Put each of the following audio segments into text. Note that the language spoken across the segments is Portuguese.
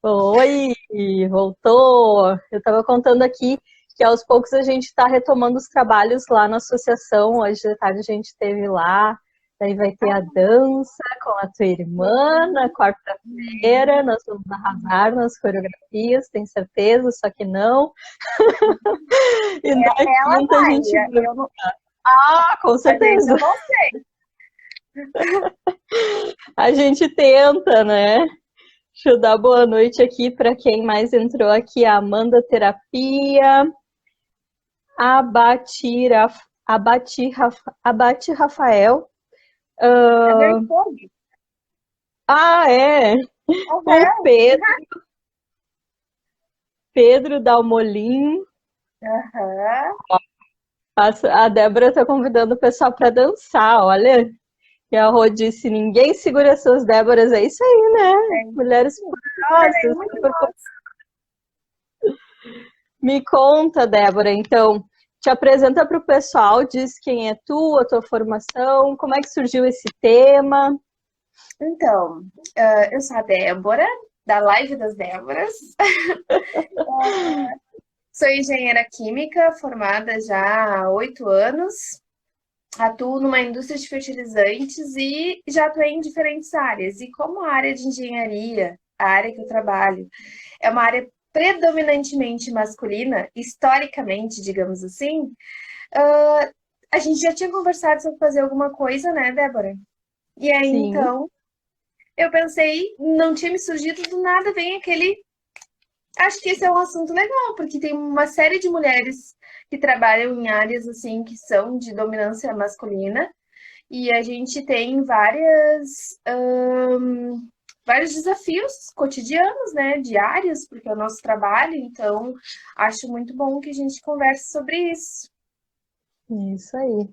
Oi, voltou. Eu estava contando aqui que aos poucos a gente está retomando os trabalhos lá na associação. Hoje de tarde a gente esteve lá. Daí vai ter a dança com a tua irmã na quarta-feira. Nós vamos arrasar nas coreografias, tenho certeza, só que não. E na Ela quinta a vai, gente vai. eu não, Ah, com a gente certeza. eu não sei. A gente tenta, né? Deixa eu dar boa noite aqui para quem mais entrou aqui. A Amanda Terapia, Abatira, Abate Rafael. É meu Ah, esposo. é. O Aham, Pedro Dalmolin. aham. A Débora está convidando o pessoal para dançar, olha. E a Rô disse: ninguém segura essas Déboras. É isso aí, né? É, Mulheres segura poderosas. nenhuma de nós. Me conta, Débora, então. Te apresenta para o pessoal, diz quem é tu, a tua formação, como é que surgiu esse tema. Então, eu sou a Débora, da Live das Déboras. Sou engenheira química, formada já há 8 anos. Atuo numa indústria de fertilizantes e já atuei em diferentes áreas. E como a área de engenharia, a área que eu trabalho, é uma área predominantemente masculina, historicamente, digamos assim, a gente já tinha conversado sobre fazer alguma coisa, né, Débora? E aí, Sim, então, eu pensei, não tinha me surgido do nada, vem aquele. Acho que esse é um assunto legal, porque tem uma série de mulheres que trabalham em áreas assim que são de dominância masculina, e a gente tem vários desafios cotidianos, né, diários, porque é o nosso trabalho, então acho muito bom que a gente converse sobre isso. isso aí.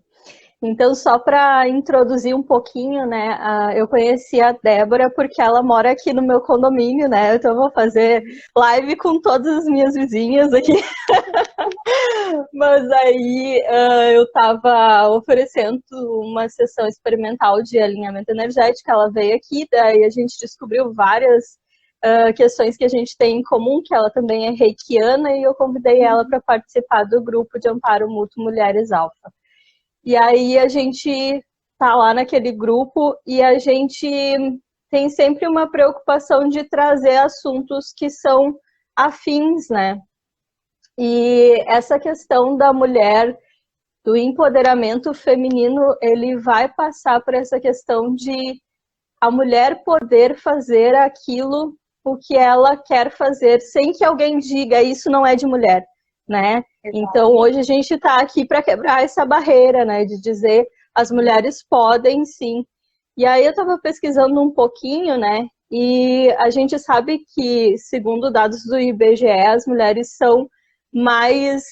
Então, só para introduzir um pouquinho, né? Eu conheci a Débora porque ela mora aqui no meu condomínio, né? Então, eu vou fazer live com todas as minhas vizinhas aqui. Mas aí eu estava oferecendo uma sessão experimental de alinhamento energético. Ela veio aqui, daí a gente descobriu várias questões que a gente tem em comum, que ela também é reikiana, e eu convidei ela para participar do grupo de amparo mútuo Mulheres Alfa. E aí a gente tá lá naquele grupo e a gente tem sempre uma preocupação de trazer assuntos que são afins, né? E essa questão da mulher, do empoderamento feminino, ele vai passar por essa questão de a mulher poder fazer aquilo o que ela quer fazer sem que alguém diga isso não é de mulher, né? Então Exato. hoje a gente está aqui para quebrar essa barreira, né? De dizer as mulheres podem sim. E aí eu estava pesquisando um pouquinho, né? E a gente sabe que, segundo dados do IBGE, as mulheres são mais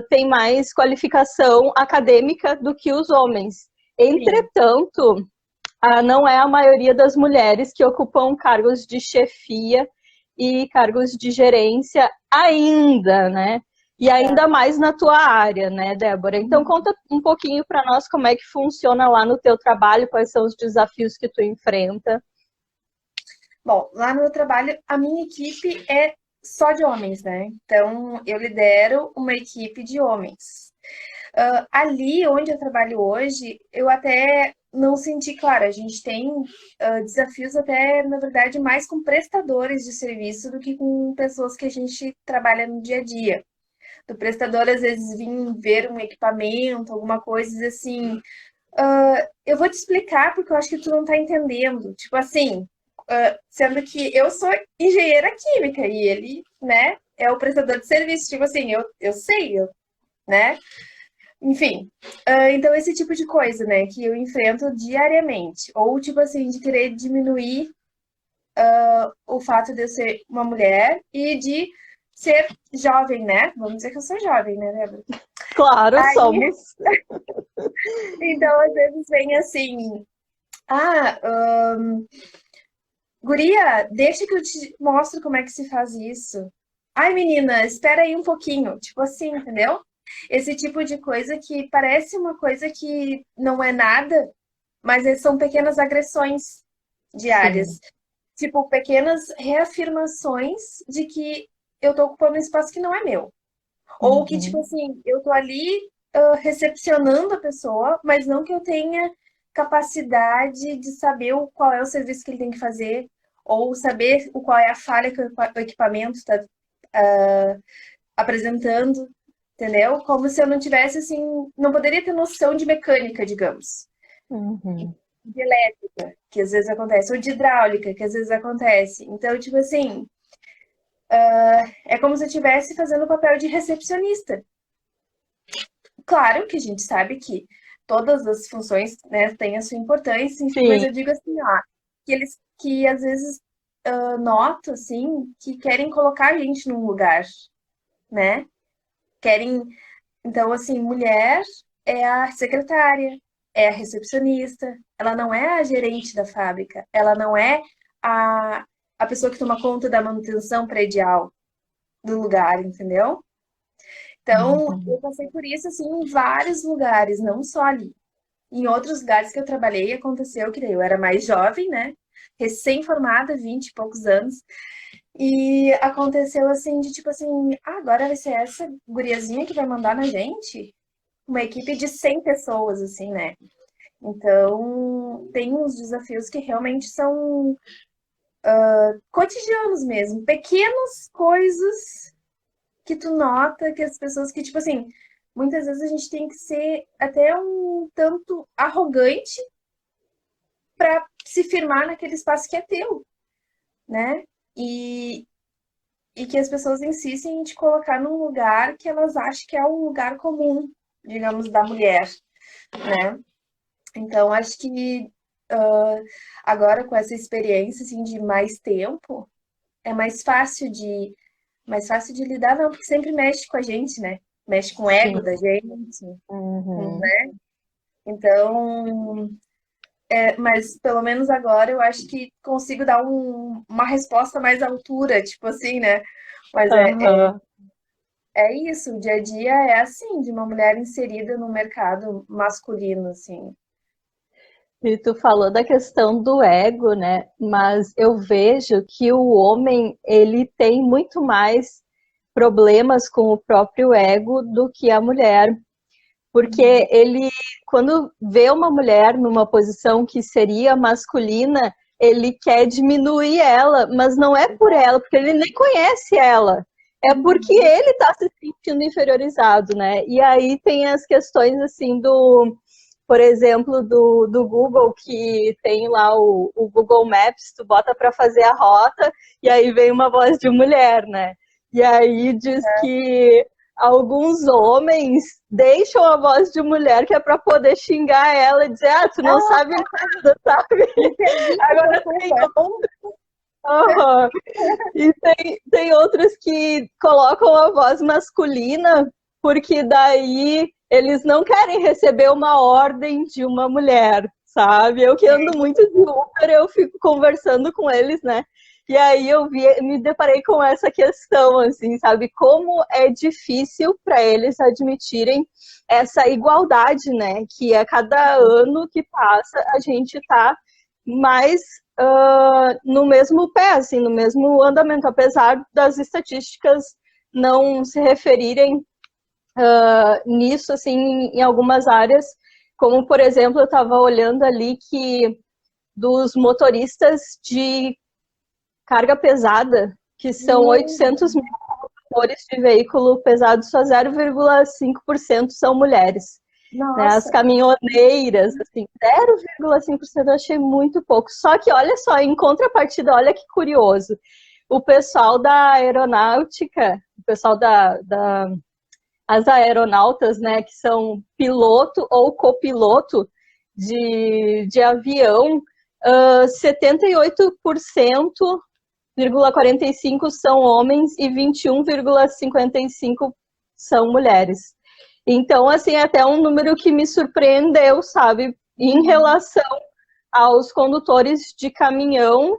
têm mais qualificação acadêmica do que os homens. Sim. Entretanto, não é a maioria das mulheres que ocupam cargos de chefia e cargos de gerência ainda, né? E ainda mais na tua área, né, Débora? Então conta um pouquinho para nós como é que funciona lá no teu trabalho, quais são os desafios que tu enfrenta. Bom, lá no meu trabalho, a minha equipe é só de homens, né? Então, eu lidero uma equipe de homens. Ali onde eu trabalho hoje, eu até não senti, claro, a gente tem desafios até, na verdade, mais com prestadores de serviço do que com pessoas que a gente trabalha no dia a dia. Do prestador, às vezes, vir ver um equipamento, alguma coisa, e dizer assim, eu vou te explicar porque eu acho que tu não tá entendendo. Tipo assim, sendo que eu sou engenheira química e ele, né, é o prestador de serviço. Tipo assim, eu sei, né? Enfim, então esse tipo de coisa, né, que eu enfrento diariamente. Ou tipo assim, de querer diminuir o fato de eu ser uma mulher e de ser jovem, né? Vamos dizer que eu sou jovem, né, Débora? Claro, Aí, somos. então, às vezes vem assim, ah, guria, deixa que eu te mostro como é que se faz isso. Ai, menina, espera aí um pouquinho. Tipo assim, entendeu? Esse tipo de coisa que parece uma coisa que não é nada, mas são pequenas agressões Sim. diárias. tipo, pequenas reafirmações de que eu tô ocupando um espaço que não é meu. Ou que, tipo Uhum. assim, eu tô ali recepcionando a pessoa, mas não que eu tenha capacidade de saber qual é o serviço que ele tem que fazer, ou saber qual é a falha que o equipamento está apresentando, entendeu? Como se eu não tivesse, assim, não poderia ter noção de mecânica, digamos. Uhum. De elétrica, que às vezes acontece, ou de hidráulica, que às vezes acontece. Então, tipo assim, é como se eu estivesse fazendo o papel de recepcionista. Claro que a gente sabe que todas as funções, né, têm a sua importância, enfim, mas Sim. eu digo assim, ó, que eles que às vezes noto assim que querem colocar a gente num lugar, né? Querem, então assim, mulher é a secretária, é a recepcionista, ela não é a gerente da fábrica, ela não é a, a pessoa que toma conta da manutenção predial do lugar, entendeu? Então, eu Uhum. passei por isso assim em vários lugares, não só ali. Em outros lugares que eu trabalhei, aconteceu que daí eu era mais jovem, né? Recém-formada, 20 e poucos anos. E aconteceu assim, de tipo assim, ah, agora vai ser essa guriazinha que vai mandar na gente? Uma equipe de 100 pessoas, assim, né? Então, tem uns desafios que realmente são cotidianos mesmo. Pequenas coisas que tu nota que as pessoas que, tipo assim, muitas vezes a gente tem que ser até um tanto arrogante para se firmar naquele espaço que é teu, né? E, e que as pessoas insistem em te colocar num lugar que elas acham que é um lugar comum, digamos, da mulher, né? Então, acho que agora com essa experiência assim, de mais tempo, é mais fácil de lidar, não, porque sempre mexe com a gente, né? Mexe com o ego Sim. da gente, Uhum. né? Então, mas pelo menos agora eu acho que consigo dar uma resposta mais à altura, tipo assim, né? Mas Aham. é isso, o dia a dia é assim, de uma mulher inserida no mercado masculino, assim. E tu falou da questão do ego, né? Mas eu vejo que o homem, ele tem muito mais problemas com o próprio ego do que a mulher, porque ele, quando vê uma mulher numa posição que seria masculina, ele quer diminuir ela, mas não é por ela, porque ele nem conhece ela. É porque Uhum. ele está se sentindo inferiorizado, né? E aí tem as questões assim do, por exemplo, do Google, que tem lá o Google Maps, tu bota para fazer a rota e aí vem uma voz de mulher, né? E aí diz que alguns homens deixam a voz de mulher que é para poder xingar ela e dizer, ah, tu não Ah, sabe nada, sabe? me permite essa Agora tem culpa. outros, e tem outros que colocam a voz masculina porque daí eles não querem receber uma ordem de uma mulher, sabe? Eu que ando muito de Uber, eu fico conversando com eles, né? E aí me deparei com essa questão, assim, sabe? Como é difícil para eles admitirem essa igualdade, né? Que a cada ano que passa a gente tá mais no mesmo pé, assim, no mesmo andamento, apesar das estatísticas não se referirem nisso, assim, em algumas áreas, como, por exemplo, eu estava olhando ali que dos motoristas de carga pesada, que são Hum, 800 mil motores de veículo pesado, só 0,5% são mulheres. Né, as nossa. caminhoneiras, assim, 0,5% eu achei muito pouco. Só que, olha só, em contrapartida, olha que curioso. O pessoal da aeronáutica, o pessoal as aeronautas, né, que são piloto ou copiloto de avião, 78,45% são homens e 21,55% são mulheres. Então, assim, é até um número que me surpreendeu, sabe? Em Uhum. relação aos condutores de caminhão,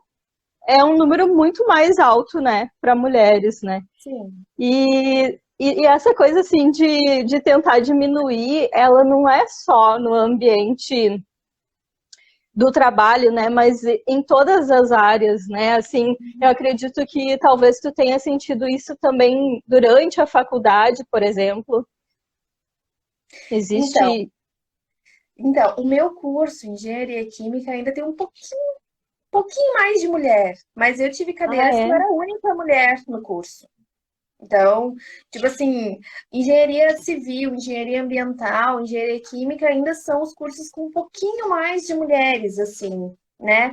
é um número muito mais alto, né, para mulheres, né? Sim. E essa coisa, assim, de tentar diminuir, ela não é só no ambiente do trabalho, né? Mas em todas as áreas, né? Assim, eu acredito que talvez tu tenha sentido isso também durante a faculdade, por exemplo. Então, Existe. o meu curso, Engenharia Química, ainda tem pouquinho mais de mulher, mas eu tive Ah, cadeiras que eu é? era a única mulher no curso. Então, tipo assim, engenharia civil, engenharia ambiental, engenharia química ainda são os cursos com um pouquinho mais de mulheres, assim, né?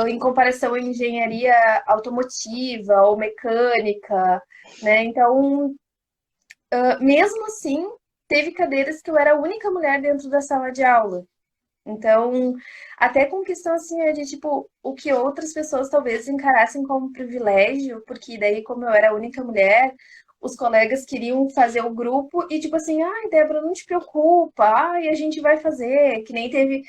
Em comparação à engenharia automotiva ou mecânica, né? Então, mesmo assim, teve cadeiras que eu era a única mulher dentro da sala de aula. Então, até com questão assim, de tipo, o que outras pessoas talvez encarassem como privilégio, porque daí, como eu era a única mulher, os colegas queriam fazer o grupo e tipo assim, ai, Débora, não te preocupa, ai, a gente vai fazer, que nem teve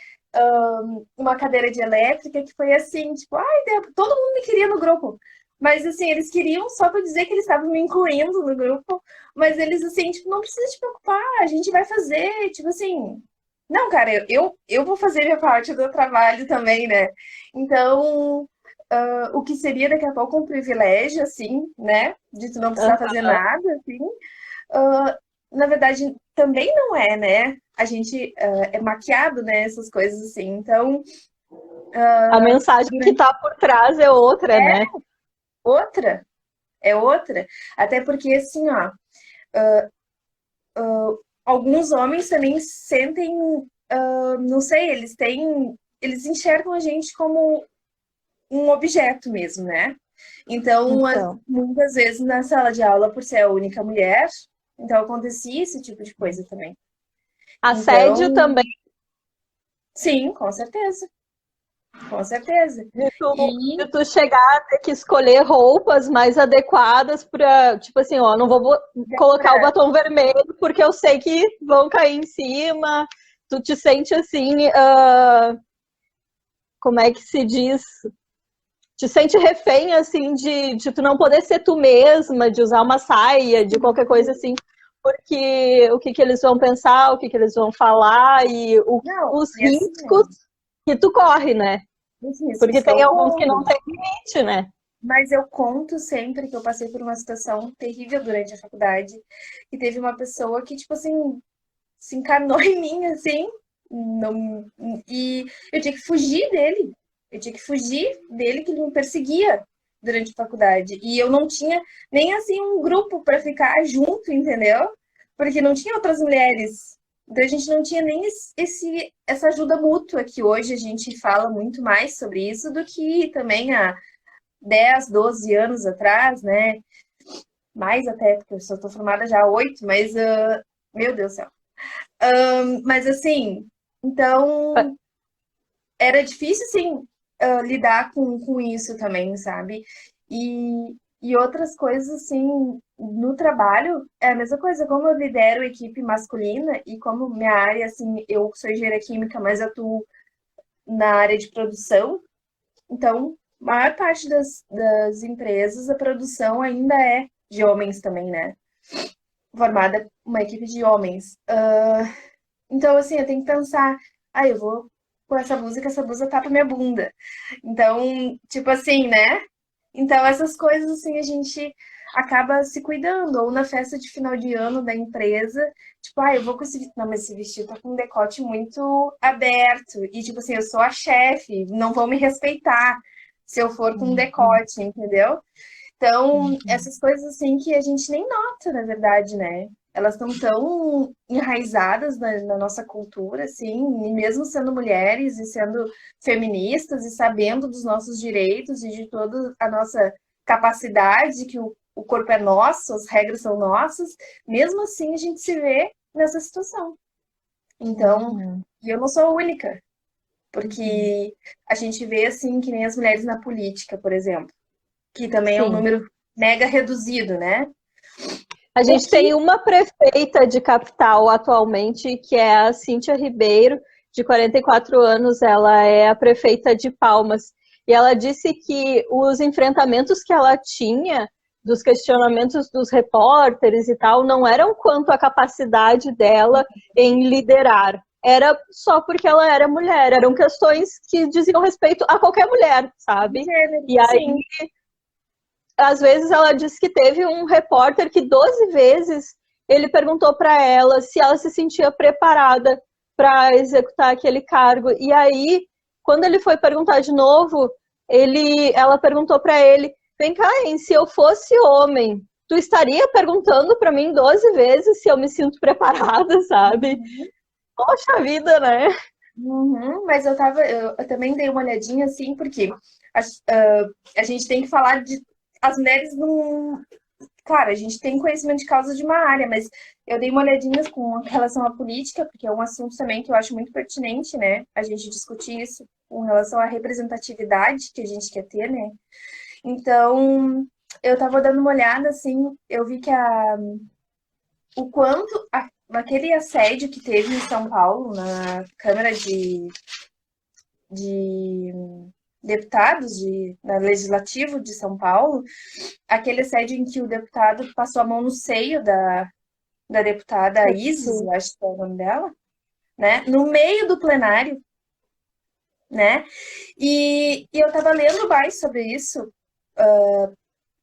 uma cadeira de elétrica que foi assim, tipo, ai, Débora, todo mundo me queria no grupo. Mas assim, eles queriam só para dizer que eles estavam me incluindo no grupo, mas eles assim, tipo, não precisa te preocupar, a gente vai fazer, tipo assim, não, cara, eu vou fazer minha parte do trabalho também, né? Então, o que seria daqui a pouco um privilégio, assim, né? De tu não precisar fazer nada, assim, ah, na verdade, também não é, né? A gente é maquiado, né? Essas coisas assim. Então, A mensagem que durante está por trás é outra, é né? outra, é outra. Até porque, assim, ó, alguns homens também sentem, não sei, eles enxergam a gente como um objeto mesmo, né? Então, Então, muitas vezes na sala de aula, por ser a única mulher, então acontecia esse tipo de coisa também. assédio Então, também, sim, com certeza, com certeza. de tu, E de tu chegar a ter que escolher roupas mais adequadas para, tipo assim, ó, não vou colocar o Débora, batom vermelho porque eu sei que vão cair em cima. Tu te sente assim, como é que se diz? Te sente refém, assim, de tu não poder ser tu mesma, de usar uma saia, de qualquer coisa assim, porque o que que eles vão pensar, o que que eles vão falar e não, os e assim, riscos que tu corre, né? os riscos Porque que tem eu alguns que não corro. tem limite, né? Mas eu conto sempre que eu passei por uma situação terrível durante a faculdade, que teve uma pessoa que, tipo assim, se encarnou em mim, assim, não, e eu tinha que fugir dele. Eu tinha que fugir dele, que ele me perseguia durante a faculdade. E eu não tinha nem, assim, um grupo para ficar junto, entendeu? Porque não tinha outras mulheres. Então a gente não tinha nem essa ajuda mútua, que hoje a gente fala muito mais sobre isso do que também há 10, 12 anos atrás, né? Mais até, porque eu só estou formada já há 8, mas, meu Deus do céu. Mas assim, então era difícil assim lidar com isso também, sabe? E outras coisas assim, no trabalho é a mesma coisa, como eu lidero equipe masculina e como minha área, assim, eu sou engenheira química, mas atuo na área de produção, então a maior parte das empresas, a produção ainda é de homens também, né? Formada uma equipe de homens. Então, assim, eu tenho que pensar, eu vou com essa blusa que essa blusa tapa minha bunda. Então, tipo assim, né? Então, essas coisas, assim, a gente acaba se cuidando. Ou na festa de final de ano da empresa, tipo, eu vou com esse vestido. Não, mas esse vestido tá com um decote muito aberto. E, tipo assim, eu sou a chefe, não vão me respeitar se eu for com um decote, entendeu? Então, essas coisas assim que a gente nem nota, na verdade, né? Elas estão tão enraizadas na nossa cultura, assim, e mesmo sendo mulheres e sendo feministas e sabendo dos nossos direitos e de toda a nossa capacidade, que o corpo é nosso, as regras são nossas, mesmo assim a gente se vê nessa situação. Então, e eu não sou a única, porque a gente vê assim que nem as mulheres na política, por exemplo, que também é um Sim. número mega reduzido, né? A O gente que tem uma prefeita de capital atualmente, que é a Cíntia Ribeiro, de 44 anos, ela é a prefeita de Palmas. E ela disse que os enfrentamentos que ela tinha, dos questionamentos dos repórteres e tal, não eram quanto à capacidade dela em liderar, era só porque ela era mulher. Eram questões que diziam respeito a qualquer mulher, sabe? E aí, Sim. às vezes, ela disse que teve um repórter que 12 vezes ele perguntou para ela se ela se sentia preparada para executar aquele cargo. E aí, quando ele foi perguntar de novo, ela perguntou para ele: vem cá, hein, se eu fosse homem, tu estaria perguntando para mim 12 vezes se eu me sinto preparada, sabe? Poxa vida, né? Mas eu também dei uma olhadinha assim, porque a gente tem que falar de. As mulheres não. Claro, a gente tem conhecimento de causa de uma área, mas eu dei uma olhadinha com relação à política, porque é um assunto também que eu acho muito pertinente, né? A gente discutir isso com relação à representatividade que a gente quer ter, né? Então, eu estava dando uma olhada, assim, eu vi que o quanto aquele assédio que teve em São Paulo, na Câmara de Deputados, na Legislativo de São Paulo, aquele assédio em que o deputado passou a mão no seio da deputada Isis, eu acho que é o nome dela, né? No meio do plenário, né? E eu estava lendo mais sobre isso.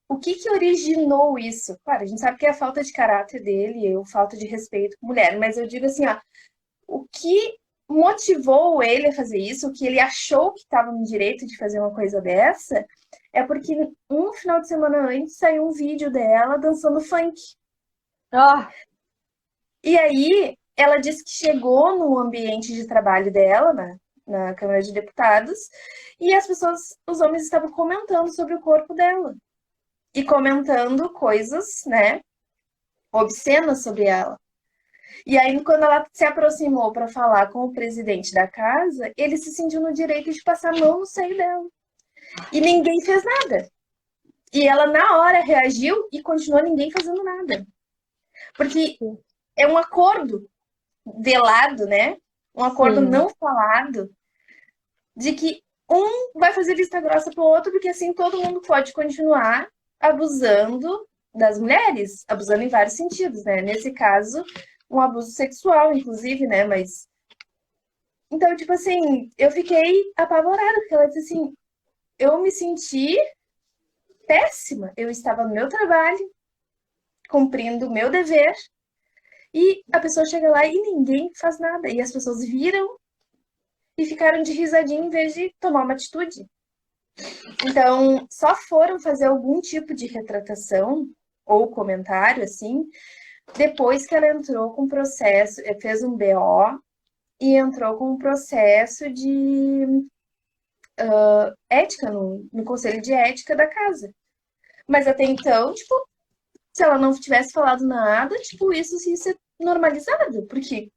O que originou isso? Claro, a gente sabe que é a falta de caráter dele e a falta de respeito com mulher, mas eu digo assim, ó, o que motivou ele a fazer isso, o que ele achou que estava no direito de fazer uma coisa dessa, é porque um final de semana antes saiu um vídeo dela dançando funk. Ah, E aí ela disse que chegou no ambiente de trabalho dela, na Câmara de Deputados, e as pessoas, os homens estavam comentando sobre o corpo dela. E comentando coisas, né, obscenas sobre ela. E aí, quando ela se aproximou para falar com o presidente da casa, ele se sentiu no direito de passar a mão no seio dela. E ninguém fez nada. E ela, na hora, reagiu e continuou ninguém fazendo nada. Porque é um acordo velado, né? Um acordo sim. não falado de que um vai fazer vista grossa pro outro, porque assim todo mundo pode continuar abusando das mulheres, abusando em vários sentidos, né? Nesse caso, um abuso sexual, inclusive, né? Mas então, tipo assim, eu fiquei apavorada, porque ela disse assim: eu me senti péssima. Eu estava no meu trabalho, cumprindo o meu dever, e a pessoa chega lá e ninguém faz nada. E as pessoas viram e ficaram de risadinha em vez de tomar uma atitude. Então, só foram fazer algum tipo de retratação ou comentário, assim, depois que ela entrou com processo, fez um BO e entrou com um processo de ética no Conselho de Ética da casa. Mas até então, tipo, se ela não tivesse falado nada, tipo, isso ia ser normalizado, porque,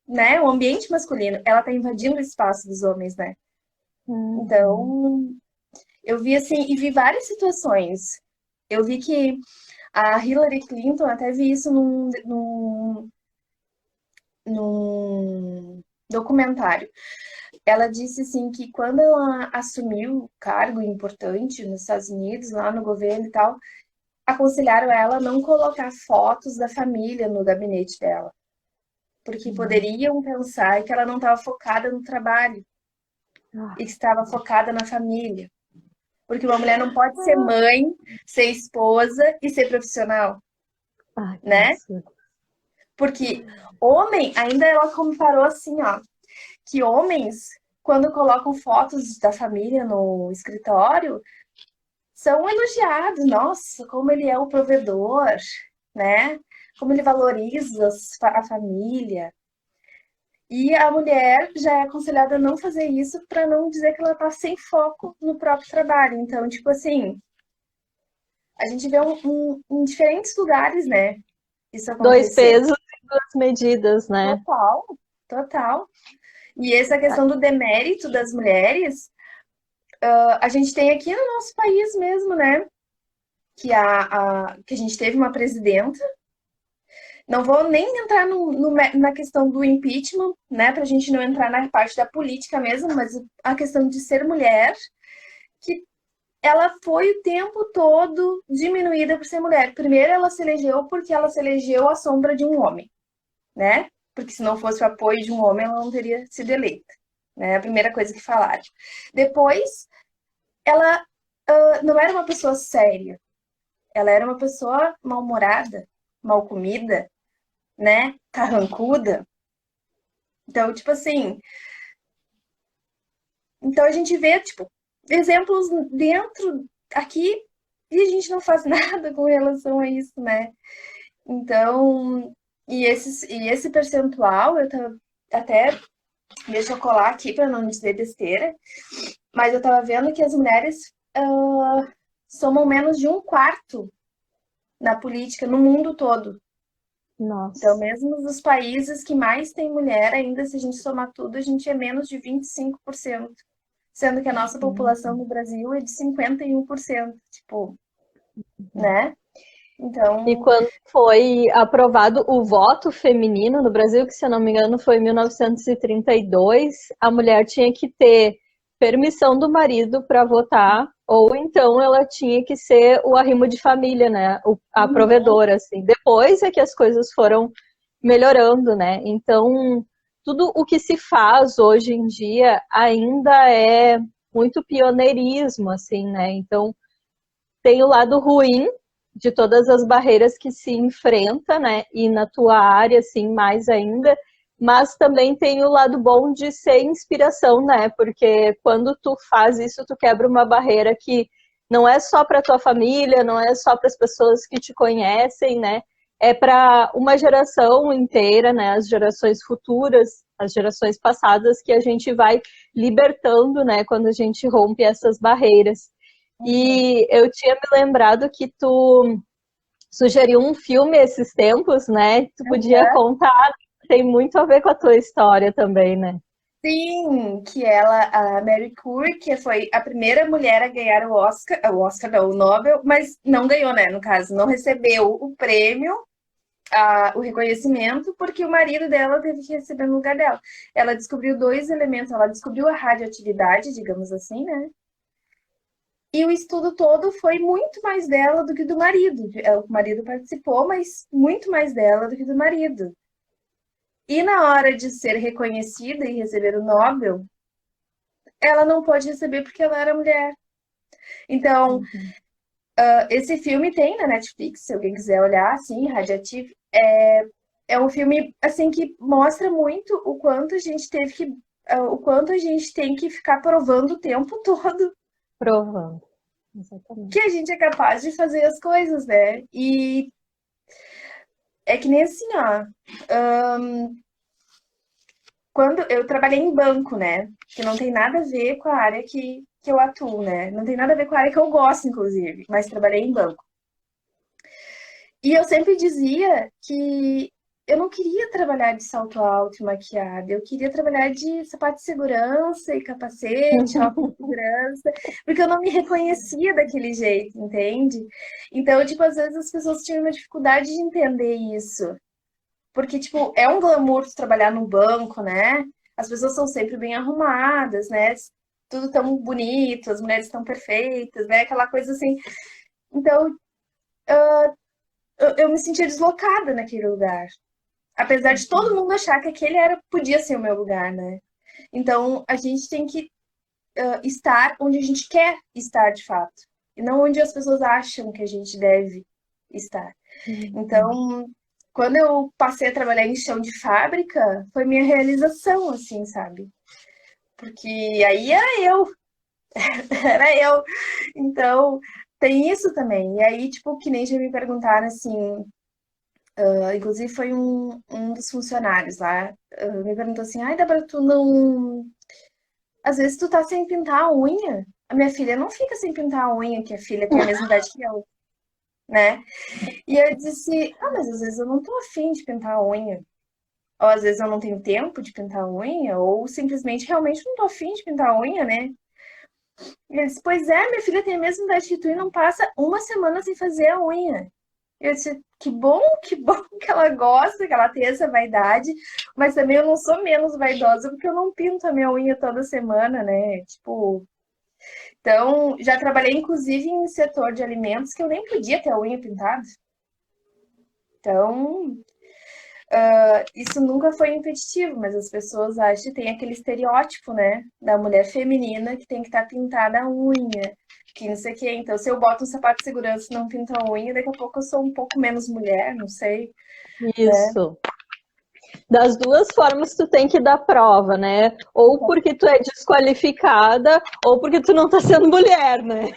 né, o ambiente masculino, ela tá invadindo o espaço dos homens, né? Então, eu vi assim, e vi várias situações. Eu vi que a Hillary Clinton, até vi isso num documentário. Ela disse assim que quando ela assumiu o cargo importante nos Estados Unidos, lá no governo e tal, aconselharam ela a não colocar fotos da família no gabinete dela, porque poderiam pensar que ela não estava focada no trabalho e que estava focada na família. Porque uma mulher não pode ser mãe, ser esposa e ser profissional, né? Porque homem, ainda ela comparou assim, ó, que homens, quando colocam fotos da família no escritório, são elogiados. Nossa, como ele é o provedor, né? Como ele valoriza a família. E a mulher já é aconselhada a não fazer isso para não dizer que ela tá sem foco no próprio trabalho. Então, tipo assim, a gente vê em diferentes lugares, né? Isso Dois acontecer. pesos e duas medidas, né? Total, total. E essa questão do demérito das mulheres, a gente tem aqui no nosso país mesmo, né? Que a gente teve uma presidenta. Não vou nem entrar na questão do impeachment, né? Para a gente não entrar na parte da política mesmo, mas a questão de ser mulher, que ela foi o tempo todo diminuída por ser mulher. Primeiro, ela se elegeu porque ela se elegeu à sombra de um homem, né? porque se não fosse o apoio de um homem, ela não teria sido eleita, né? A primeira coisa que falaram. Depois, ela não era uma pessoa séria, ela era uma pessoa mal-humorada, mal comida, né? Carrancuda. Então, tipo assim, então a gente vê, tipo, exemplos dentro aqui e a gente não faz nada com relação a isso, né? Então, esse percentual, até, deixa eu colar aqui para não dizer besteira, mas eu tava vendo que as mulheres somam menos de um quarto na política no mundo todo. Nossa. Então, mesmo nos países que mais tem mulher, ainda se a gente somar tudo, a gente é menos de 25%, sendo que a nossa população no Brasil é de 51%, tipo, né? E Então, quando foi aprovado o voto feminino no Brasil, que se eu não me engano foi em 1932, a mulher tinha que ter permissão do marido para votar, ou então ela tinha que ser o arrimo de família, né? A provedora, assim. Depois é que as coisas foram melhorando, né? Então, tudo o que se faz hoje em dia ainda é muito pioneirismo, assim, né? Então, tem o lado ruim de todas as barreiras que se enfrenta, né? E na tua área, assim, mais ainda. Mas também tem o lado bom de ser inspiração, né? Porque quando tu faz isso, tu quebra uma barreira que não é só para tua família, não é só para as pessoas que te conhecem, né? É para uma geração inteira, né? As gerações futuras, as gerações passadas, que a gente vai libertando, né? Quando a gente rompe essas barreiras. E eu tinha me lembrado que tu sugeriu um filme esses tempos, né? Tu podia contar, tem muito a ver com a tua história também, né? sim, que ela, a Mary Curie, que foi a primeira mulher a ganhar o Oscar não, o Nobel, mas não ganhou, né, no caso, não recebeu o prêmio, o reconhecimento, porque o marido dela teve que receber no lugar dela. Ela descobriu dois elementos, ela descobriu a radioatividade, digamos assim, né? E o estudo todo foi muito mais dela do que do marido. O marido participou, mas muito mais dela do que do marido. E na hora de ser reconhecida e receber o Nobel, ela não pôde receber porque ela era mulher. Então, esse filme tem na Netflix, se alguém quiser olhar, assim, Radioactive. É um filme, assim, que mostra muito o quanto a gente teve que... o quanto a gente tem que ficar provando o tempo todo Provando, que exatamente. a gente é capaz de fazer as coisas, né? E é que nem assim, ó. Quando eu trabalhei em banco, né? Que não tem nada a ver com a área que eu atuo, né? Não tem nada a ver com a área que eu gosto, inclusive, mas trabalhei em banco. E eu sempre dizia que eu não queria trabalhar de salto alto e maquiada, eu queria trabalhar de sapato de segurança e capacete, óculos de segurança, porque eu não me reconhecia daquele jeito, entende? Então, tipo, às vezes as pessoas tinham uma dificuldade de entender isso. Porque, tipo, é um glamour tu trabalhar no banco, né? As pessoas são sempre bem arrumadas, né? Tudo tão bonito, as mulheres tão perfeitas, né? Aquela coisa assim. Então, eu me sentia deslocada naquele lugar. Apesar de todo mundo achar que aquele podia ser o meu lugar, né? Então, a gente tem que estar onde a gente quer estar de fato. E não onde as pessoas acham que a gente deve estar. Então, quando eu passei a trabalhar em chão de fábrica, foi minha realização, assim, sabe? Porque aí era eu, era eu. Então, tem isso também. E aí, tipo, que nem já me perguntaram assim, inclusive foi um dos funcionários lá, me perguntou assim, ai, Débora, tu não... Às vezes tu tá sem pintar a unha. A minha filha não fica sem pintar a unha, que a filha tem a mesma idade que eu, né? E eu disse, mas às vezes eu não tô afim de pintar a unha. Ou às vezes eu não tenho tempo de pintar a unha, ou simplesmente realmente não tô afim de pintar a unha, né? E ele disse, pois é, minha filha tem a mesma idade que tu e não passa uma semana sem fazer a unha. Eu disse, que bom que ela gosta, que ela tem essa vaidade, mas também eu não sou menos vaidosa porque eu não pinto a minha unha toda semana, né? Tipo, então, já trabalhei inclusive em setor de alimentos que eu nem podia ter a unha pintada. Então, Isso nunca foi impeditivo, mas as pessoas acham que tem aquele estereótipo, né? Da mulher feminina que tem que estar pintada a unha, que não sei o quê. Então, se eu boto um sapato de segurança e não pinto a unha, daqui a pouco eu sou um pouco menos mulher, não sei, né? Isso. Das duas formas tu tem que dar prova, né? Ou porque tu é desqualificada, ou porque tu não tá sendo mulher, né?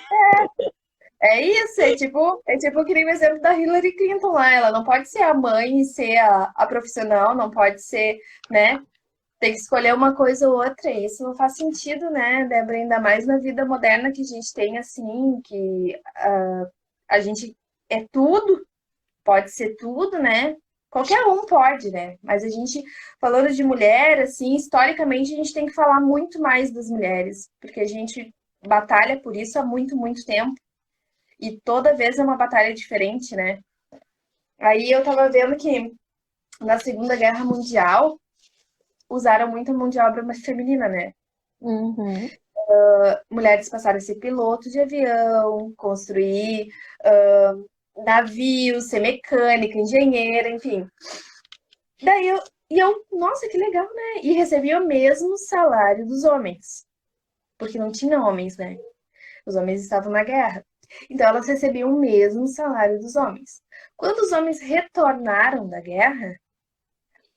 É isso, é tipo que nem o exemplo da Hillary Clinton lá. Ela não pode ser a mãe e ser a profissional, não pode ser, né? Tem que escolher uma coisa ou outra. E isso não faz sentido, né, Débora? Ainda mais na vida moderna que a gente tem, assim, que a gente é tudo, pode ser tudo, né? Qualquer um pode, né? Mas a gente, falando de mulher, assim, historicamente, a gente tem que falar muito mais das mulheres, porque a gente batalha por isso há muito, muito tempo. E toda vez é uma batalha diferente, né? Aí eu tava vendo que na Segunda Guerra Mundial usaram muito a mão de obra feminina, né? Uhum. Mulheres passaram a ser piloto de avião, construir navios, ser mecânica, engenheira, enfim. Daí nossa, que legal, né? E recebia o mesmo salário dos homens, porque não tinha homens, né? Os homens estavam na guerra. Então elas recebiam o mesmo salário dos homens. Quando os homens retornaram da guerra,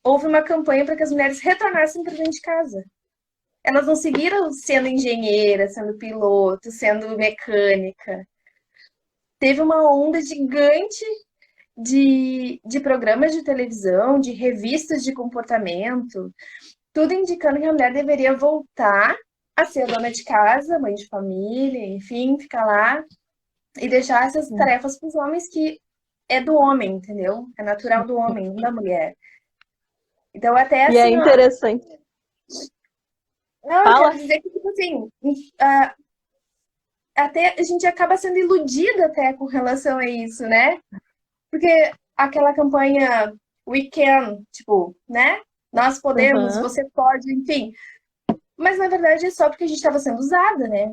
houve uma campanha para que as mulheres retornassem para dentro de casa. Elas não seguiram sendo engenheira, sendo piloto, sendo mecânica. Teve uma onda gigante de programas de televisão, de revistas de comportamento, tudo indicando que a mulher deveria voltar a ser dona de casa, mãe de família, enfim, ficar lá e deixar essas tarefas para os homens que é do homem, entendeu? É natural do homem, não da mulher. Então, até E é assim, ó. interessante. Não, eu quero Fala. dizer que, tipo assim, até a gente acaba sendo iludida até com relação a isso, né? Porque aquela campanha We Can, tipo, né? Nós podemos, Uhum. você pode, enfim. Mas na verdade é só porque a gente estava sendo usada, né?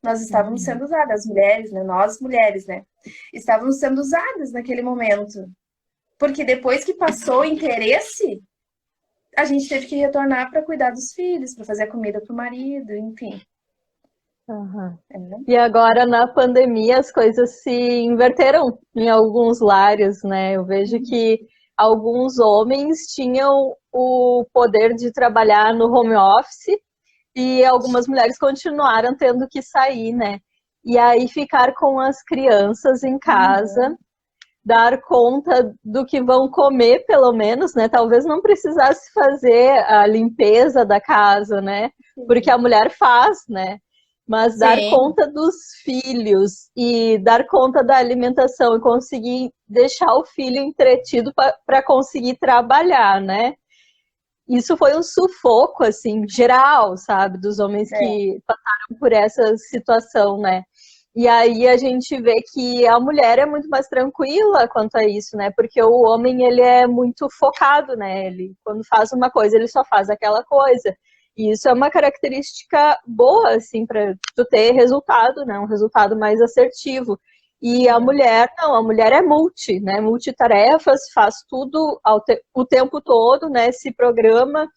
Nós estávamos sendo usadas, as mulheres, né? Nós mulheres, né? Estávamos sendo usadas naquele momento. Porque depois que passou o interesse, a gente teve que retornar para cuidar dos filhos, para fazer a comida para o marido, enfim. Uhum. É. E agora na pandemia as coisas se inverteram em alguns lares, né? Eu vejo que alguns homens tinham o poder de trabalhar no home office e algumas mulheres continuaram tendo que sair, né? E aí ficar com as crianças em casa, Uhum. dar conta do que vão comer, pelo menos, né? Talvez não precisasse fazer a limpeza da casa, né? Porque a mulher faz, né? Mas dar Sim, conta dos filhos e dar conta da alimentação e conseguir deixar o filho entretido para conseguir trabalhar, né? Isso foi um sufoco, assim, geral, sabe? Dos homens é. que passaram por essa situação, né? E aí a gente vê que a mulher é muito mais tranquila quanto a isso, né? Porque o homem, ele é muito focado, né? Ele, quando faz uma coisa, ele só faz aquela coisa. E isso é uma característica boa, assim, para tu ter resultado, né? Um resultado mais assertivo. E a mulher, não, a mulher é multi, né? Multitarefas, faz tudo o tempo todo, né? Se programa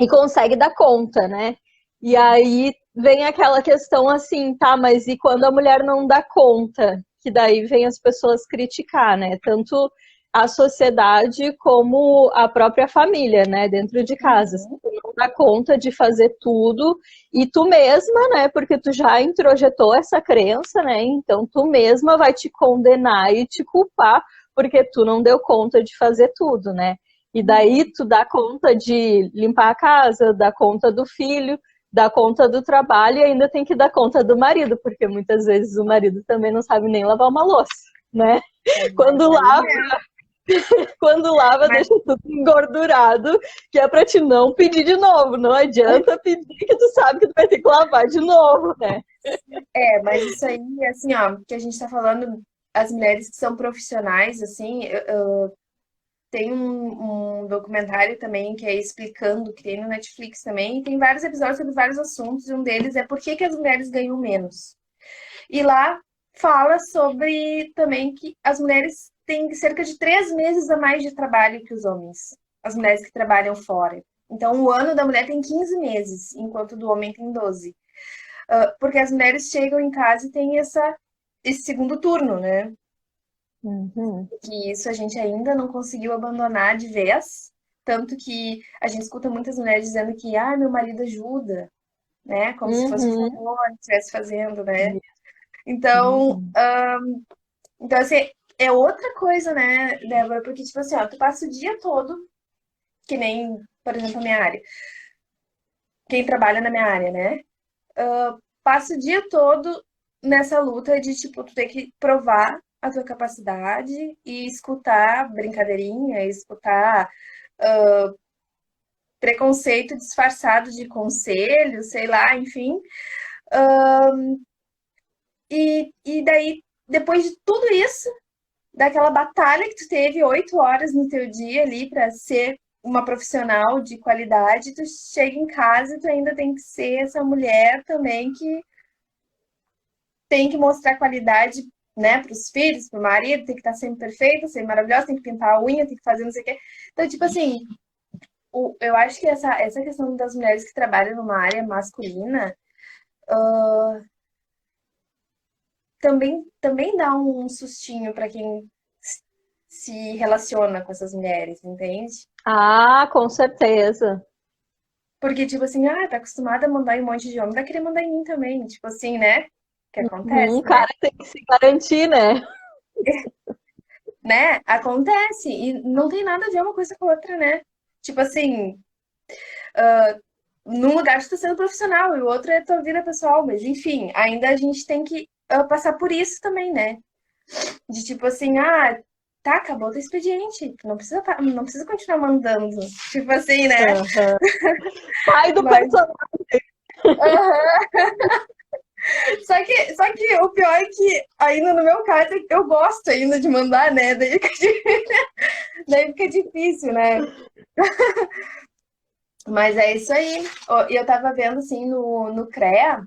e consegue dar conta, né? E aí vem aquela questão assim, tá, mas e quando a mulher não dá conta? Que daí vem as pessoas criticar, né? Tanto a sociedade como a própria família, né? Dentro de casa. Se Uhum. tu não dá conta de fazer tudo, e tu mesma, né? Porque tu já introjetou essa crença, né? Então tu mesma vai te condenar e te culpar porque tu não deu conta de fazer tudo, né? E daí tu dá conta de limpar a casa, dá conta do filho, dá conta do trabalho e ainda tem que dar conta do marido, porque muitas vezes o marido também não sabe nem lavar uma louça, né? Quando Aí lava, é. quando lava, Mas, deixa tudo engordurado, que é pra te não pedir de novo. Não adianta pedir que tu sabe que tu vai ter que lavar de novo, né? mas isso aí, assim, ó, que a gente tá falando, as mulheres que são profissionais, assim, tem um documentário também que é explicando, que tem no Netflix também, e tem vários episódios sobre vários assuntos, e um deles é por que que as mulheres ganham menos. E lá fala sobre também que as mulheres têm cerca de 3 meses a mais de trabalho que os homens, as mulheres que trabalham fora. Então, o ano da mulher tem 15 meses, enquanto o do homem tem 12. Porque as mulheres chegam em casa e têm esse segundo turno, né? Uhum. Que isso a gente ainda não conseguiu abandonar de vez. Tanto que a gente escuta muitas mulheres dizendo que, meu marido ajuda, né? Como se fosse um Uhum. favor que estivesse fazendo, né? Então, Uhum. então, assim, é outra coisa, né, Débora? Porque, tipo assim, ó, tu passa o dia todo, que nem, por exemplo, a minha área. Quem trabalha na minha área, né? Passa o dia todo nessa luta de, tipo, tu ter que provar a tua capacidade e escutar brincadeirinha, escutar preconceito disfarçado de conselho, sei lá, enfim. E daí, depois de tudo isso, daquela batalha que tu teve 8 horas no teu dia ali para ser uma profissional de qualidade, tu chega em casa e tu ainda tem que ser essa mulher também que tem que mostrar qualidade, né, para os filhos, para o marido, tem que estar sempre perfeita, sempre maravilhosa, tem que pintar a unha, tem que fazer não sei o quê. Então, tipo assim, eu acho que essa questão das mulheres que trabalham numa área masculina também dá um sustinho para quem se relaciona com essas mulheres, entende? Ah, com certeza. Porque, tipo assim, tá acostumada a mandar em um monte de homem, vai querer mandar em mim também, tipo assim, né? Que Um acontece, né? cara tem que se garantir, né? Né? Acontece. E não tem nada a ver uma coisa com a outra, né? Tipo assim, num lugar tu tá sendo profissional e o outro é tua vida pessoal, mas enfim, ainda a gente tem que passar por isso também, né? De tipo assim, tá, acabou o teu expediente, não precisa continuar mandando. Tipo assim, né? Uhum. Sai do Mas, personagem. só que o pior é que, ainda no meu caso, eu gosto ainda de mandar, né? Daí fica difícil, né? Mas é isso aí. E eu tava vendo, assim, no CREA,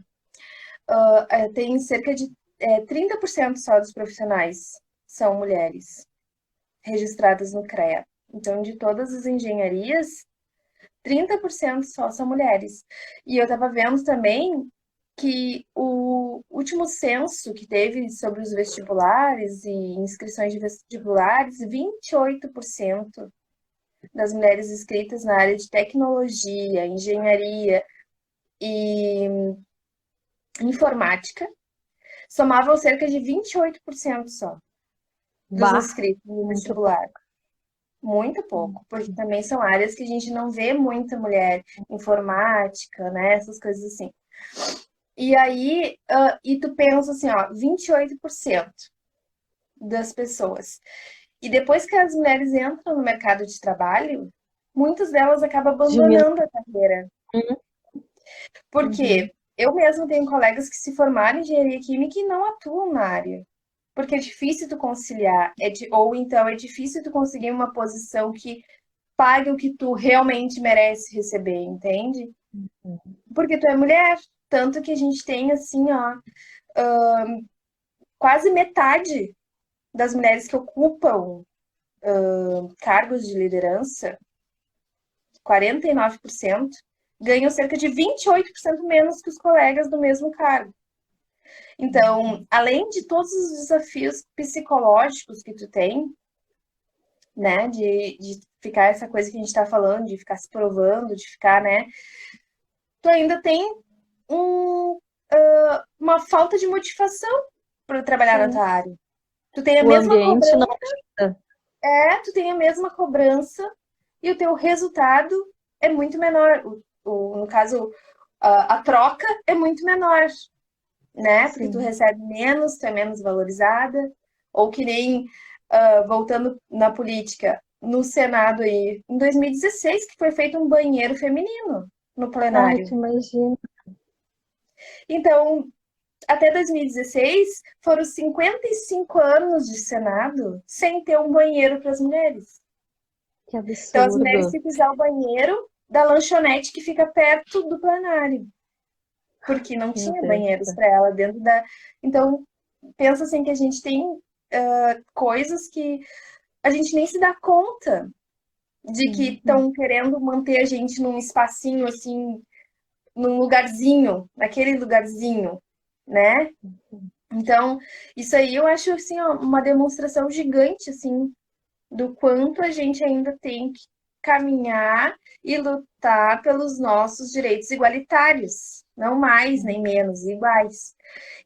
tem cerca de 30% só dos profissionais são mulheres registradas no CREA. Então, de todas as engenharias, 30% só são mulheres. E eu estava vendo também que o último censo que teve sobre os vestibulares e inscrições de vestibulares, 28% das mulheres inscritas na área de tecnologia, engenharia e informática somavam cerca de 28% só dos Bah, inscritos no muito bom. vestibular. Muito pouco, porque também são áreas que a gente não vê muita mulher, informática, né? Essas coisas assim. E aí, e tu pensa assim, ó, 28% das pessoas. E depois que as mulheres entram no mercado de trabalho, muitas delas acabam Diminui. abandonando a carreira. Uhum. Porque eu mesma tenho colegas que se formaram em engenharia química e não atuam na área. Porque é difícil tu conciliar, ou então é difícil tu conseguir uma posição que pague o que tu realmente merece receber, entende? Porque tu é mulher, tanto que a gente tem assim, ó, quase metade das mulheres que ocupam cargos de liderança, 49%, ganham cerca de 28% menos que os colegas do mesmo cargo. Então, além de todos os desafios psicológicos que tu tem, né, de ficar essa coisa que a gente está falando, de ficar se provando, de ficar, né, tu ainda tem um, uma falta de motivação para trabalhar na Sim. tua área. Tu tem a O mesma ambiente não cobrança, ajuda. tu tem a mesma cobrança e o teu resultado é muito menor. No caso, a troca é muito menor, né? Porque tu Sim. recebe menos, tu é menos valorizada. Ou que nem, voltando na política, no Senado aí, em 2016, que foi feito um banheiro feminino no Ai, tu plenário. imagina. Então, até 2016, foram 55 anos de Senado sem ter um banheiro para as mulheres. Que Então, as mulheres absurdo. têm que usar o banheiro da lanchonete que fica perto do plenário, porque não Meu tinha Deus do banheiros céu. para ela dentro da. Então, pensa assim que a gente tem. coisas que a gente nem se dá conta de que estão querendo manter a gente num espacinho assim, num lugarzinho, naquele lugarzinho, né? Então, isso aí eu acho assim, ó, uma demonstração gigante assim do quanto a gente ainda tem que caminhar e lutar pelos nossos direitos igualitários, não mais nem menos, iguais.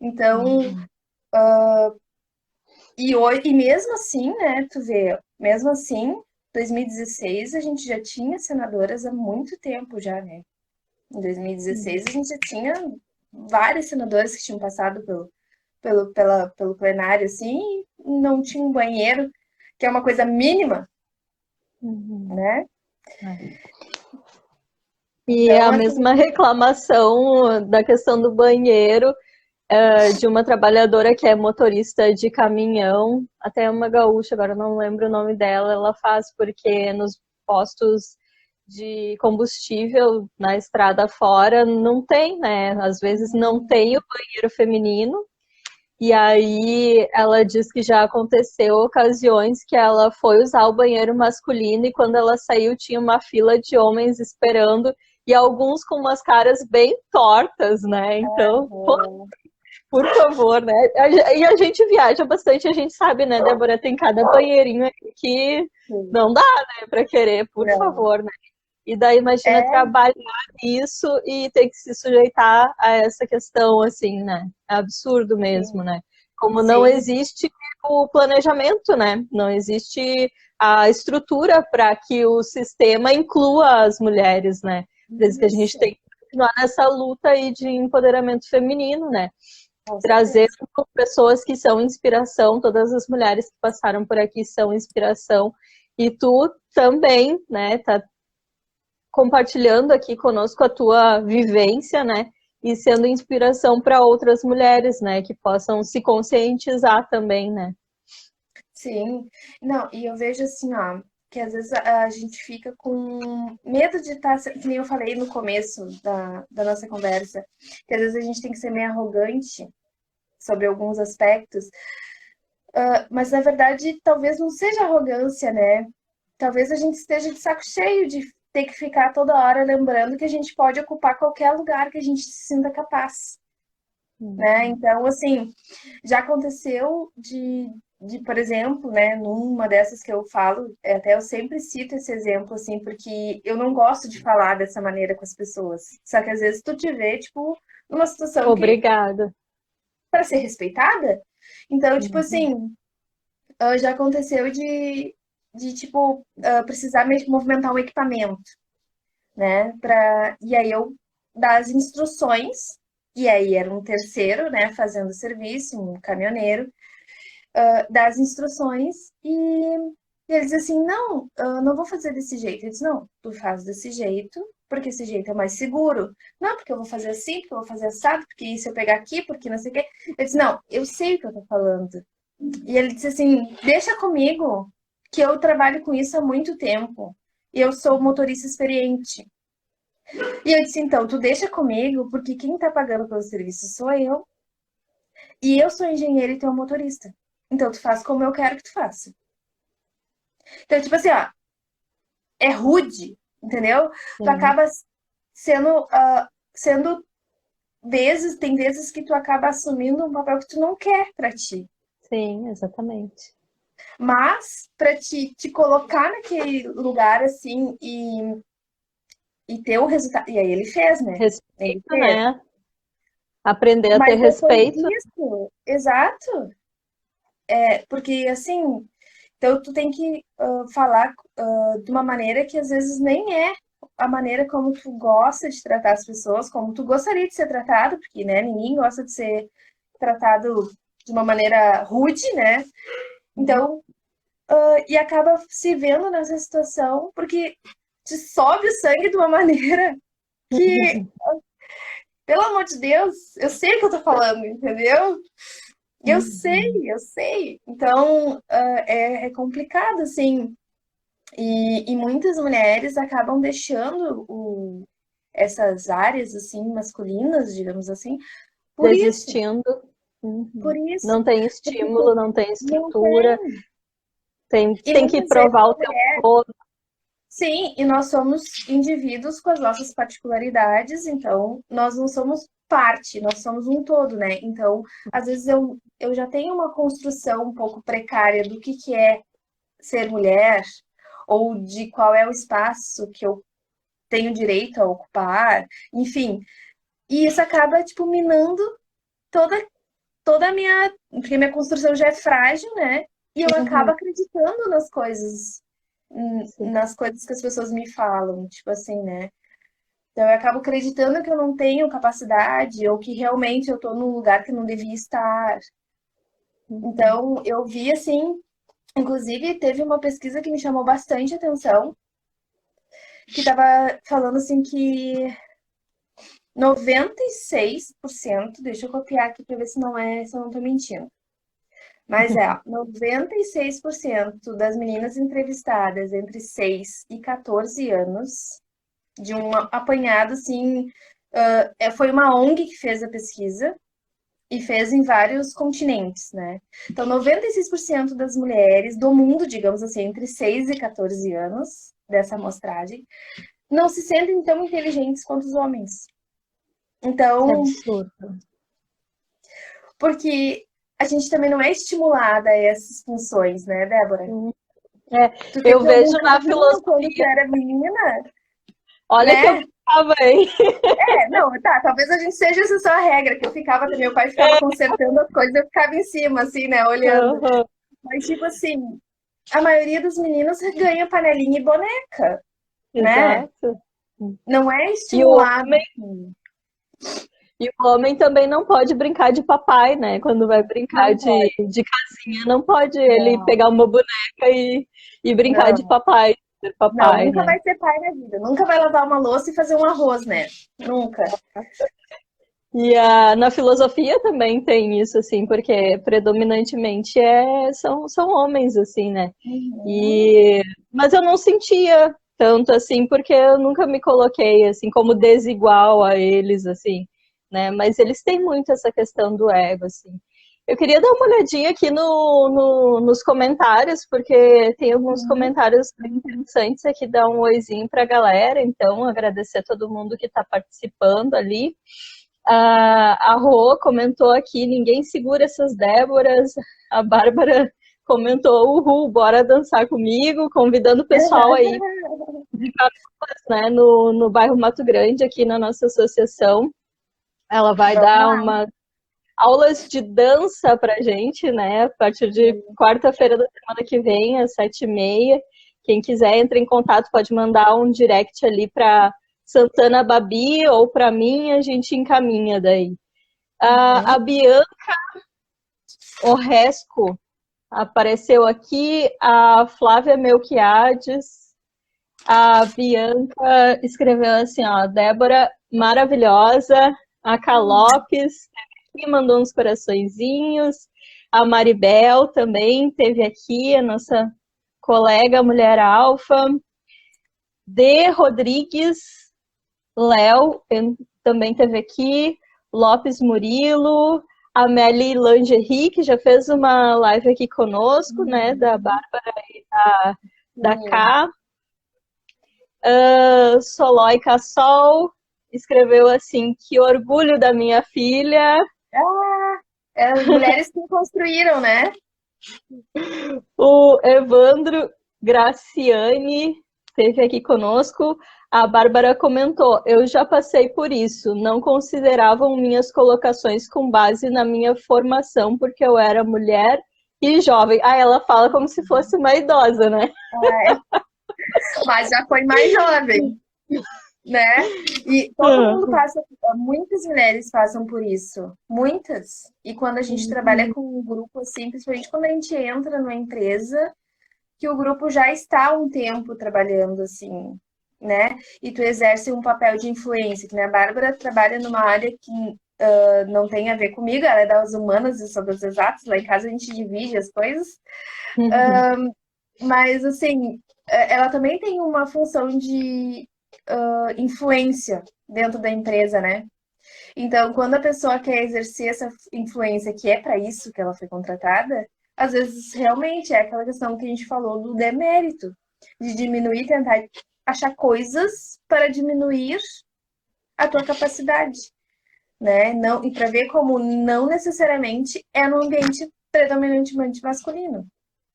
Então, e mesmo assim, né, tu vê, mesmo assim, 2016 a gente já tinha senadoras há muito tempo já, né? Em 2016 a gente já tinha várias senadoras que tinham passado pelo plenário, assim, e não tinha um banheiro, que é uma coisa mínima, né? E Então, a assim, mesma reclamação da questão do banheiro, de uma trabalhadora que é motorista de caminhão, até uma gaúcha, agora não lembro o nome dela, ela faz porque nos postos de combustível na estrada fora não tem, né? Às vezes não tem o banheiro feminino. E aí ela diz que já aconteceu ocasiões que ela foi usar o banheiro masculino e quando ela saiu tinha uma fila de homens esperando e alguns com umas caras bem tortas, né? Então, por favor, né? E a gente viaja bastante, a gente sabe, né, Débora? Tem cada banheirinho aqui que não dá, né, para querer, por não. favor, né? E daí imagina É, trabalhar isso e ter que se sujeitar a essa questão, assim, né? É absurdo mesmo, sim, né? Como não sim, existe o planejamento, né? Não existe a estrutura para que o sistema inclua as mulheres, né? Por isso que a gente isso, tem que continuar nessa luta aí de empoderamento feminino, né? com Trazer certeza. pessoas que são inspiração, todas as mulheres que passaram por aqui são inspiração, e tu também, né, tá compartilhando aqui conosco a tua vivência, né, e sendo inspiração para outras mulheres, né, que possam se conscientizar também, né. Sim. Não, e eu vejo assim, ó, que às vezes a gente fica com medo de estar, que nem eu falei no começo da nossa conversa, que às vezes a gente tem que ser meio arrogante sobre alguns aspectos, mas na verdade talvez não seja arrogância, né? Talvez a gente esteja de saco cheio de ter que ficar toda hora lembrando que a gente pode ocupar qualquer lugar que a gente se sinta capaz, né? Então, assim, já aconteceu por exemplo, né, numa dessas que eu falo, até eu sempre cito esse exemplo, assim, porque eu não gosto de falar dessa maneira com as pessoas. Só que às vezes tu te vê, tipo, numa situação que, Obrigada. para ser respeitada, então, tipo assim, já aconteceu de tipo, precisar movimentar um equipamento, né? E aí eu dar as instruções, e aí era um terceiro, né, fazendo o serviço, um caminhoneiro, dar as instruções e ele diz assim, não, não vou fazer desse jeito. Ele diz, não, tu faz desse jeito, porque esse jeito é mais seguro. Não, porque eu vou fazer assim, porque eu vou fazer assado, porque se eu pegar aqui, porque não sei o quê. Ele diz, não, eu sei o que eu tô falando. E ele disse assim: deixa comigo, que eu trabalho com isso há muito tempo. E eu sou motorista experiente. E eu disse: então, tu deixa comigo, porque quem tá pagando pelo serviço sou eu. E eu sou engenheiro e tu é um motorista. Então, tu faz como eu quero que tu faça. Então, tipo assim, ó, é rude, entendeu? Tu Sim, acaba sendo tem vezes que tu acaba assumindo um papel que tu não quer pra ti. sim, exatamente. Mas, para te colocar naquele lugar assim e ter o resultado. E aí ele fez, né? Ele Respeito, fez. né? Aprender a ter Mas depois respeito. disso, exato. Porque assim, então tu tem que falar de uma maneira que às vezes nem é a maneira como tu gosta de tratar as pessoas, como tu gostaria de ser tratado, porque né, ninguém gosta de ser tratado de uma maneira rude, né? Então, e acaba se vendo nessa situação porque te sobe o sangue de uma maneira que, pelo amor de Deus, eu sei o que eu tô falando, entendeu? Eu sei, eu sei. Então, é complicado, assim. E muitas mulheres acabam deixando essas áreas, assim, masculinas, digamos assim, por isso. Desistindo. por Uhum. isso. Não tem Porque estímulo, não tem não estrutura, tem. E tem que muitas vezes provar o tempo todo. sim, e nós somos indivíduos com as nossas particularidades, então nós não somos parte, nós somos um todo, né? Então, às vezes eu já tenho uma construção um pouco precária do que é ser mulher, ou de qual é o espaço que eu tenho direito a ocupar, enfim. E isso acaba, tipo, minando toda, toda a minha. Porque a minha construção já é frágil, né? E eu acabo Uhum. acreditando Sim. nas coisas que as pessoas me falam, tipo assim, né? Então eu acabo acreditando que eu não tenho capacidade ou que realmente eu tô num lugar que não devia estar. Uhum. Então eu vi assim, inclusive teve uma pesquisa que me chamou bastante atenção, que estava falando assim que 96%, deixa eu copiar aqui para ver se eu não tô mentindo. Mas é, ó, 96% das meninas entrevistadas entre 6 e 14 anos, de um apanhado assim, foi uma ONG que fez a pesquisa e fez em vários continentes, né? Então, 96% das mulheres do mundo, digamos assim, entre 6 e 14 anos, dessa amostragem, não se sentem tão inteligentes quanto os homens. Que Então, absurdo. porque a gente também não é estimulada a essas funções, né, Débora? Uhum. É, Tu eu teve algum vejo na caminho quando tu filosofia. era menina, Olha que eu né? ficava aí. É, não, tá, talvez a gente seja essa só a regra, que eu ficava também, meu pai ficava consertando as coisas, eu ficava em cima, assim, né, olhando. Uhum. Mas, tipo assim, a maioria dos meninos ganha panelinha e boneca, né? Exato. Não é E o estimulado, homem, assim. e o homem também não pode brincar de papai, né? Quando vai brincar Não pode. de casinha, não pode ele Não, pegar uma boneca e brincar de não. papai, ser Não, papai, nunca né? vai ser pai na vida. Nunca vai lavar uma louça e fazer um arroz, né? Nunca. E na filosofia também tem isso, assim, porque predominantemente são homens, assim, né? Uhum. E, mas eu não sentia tanto assim, porque eu nunca me coloquei assim como desigual a eles, assim, né? Mas eles têm muito essa questão do ego, assim. Eu queria dar uma olhadinha aqui nos comentários, porque tem alguns Uhum. comentários bem interessantes aqui, dar um oizinho para a galera, então agradecer a todo mundo que está participando ali. A Rô comentou aqui, ninguém segura essas Déboras. A Bárbara comentou, uhul, bora dançar comigo, convidando o pessoal aí, né, no bairro Mato Grande, aqui na nossa associação. Ela vai Vamos dar lá. uma aulas de dança pra gente, né, a partir de quarta-feira da semana que vem, às 7h30. Quem quiser, entre em contato, pode mandar um direct ali para Santana Babi ou para mim, a gente encaminha daí. A Uhum. Bianca Orresco apareceu aqui, a Flávia Melquiades, a Bianca escreveu assim, ó, Débora maravilhosa, a Cá Lopes que mandou uns coraçõezinhos, a Maribel também teve aqui, a nossa colega Mulher Alfa, D. Rodrigues, Léo também teve aqui, Lopes Murilo, a Meli Lingerie, que já fez uma live aqui conosco, né, da Uhum. Bárbara e da Sim. Cá. Solói Cassol escreveu assim, que orgulho da minha filha. Ah, é as mulheres que construíram, né? O Evandro Graciani esteve aqui conosco. A Bárbara comentou: eu já passei por isso, não consideravam minhas colocações com base na minha formação, porque eu era mulher e jovem. Ah, ela fala como se fosse uma idosa, né? É, mas já foi mais jovem, né? E todo mundo passa, muitas mulheres passam por isso, muitas. E quando a gente trabalha com um grupo assim, principalmente quando a gente entra numa empresa, que o grupo já está há um tempo trabalhando assim, né? E tu exerce um papel de influência, que né? A Bárbara trabalha numa área que não tem a ver comigo, ela é das humanas e sou das exatas, lá em casa a gente divide as coisas, mas assim, ela também tem uma função de influência dentro da empresa, né? Então, quando a pessoa quer exercer essa influência que é para isso que ela foi contratada, às vezes realmente é aquela questão que a gente falou do demérito, de diminuir, tentar achar coisas para diminuir a tua capacidade, né? Não, e para ver como não necessariamente é no ambiente predominantemente masculino,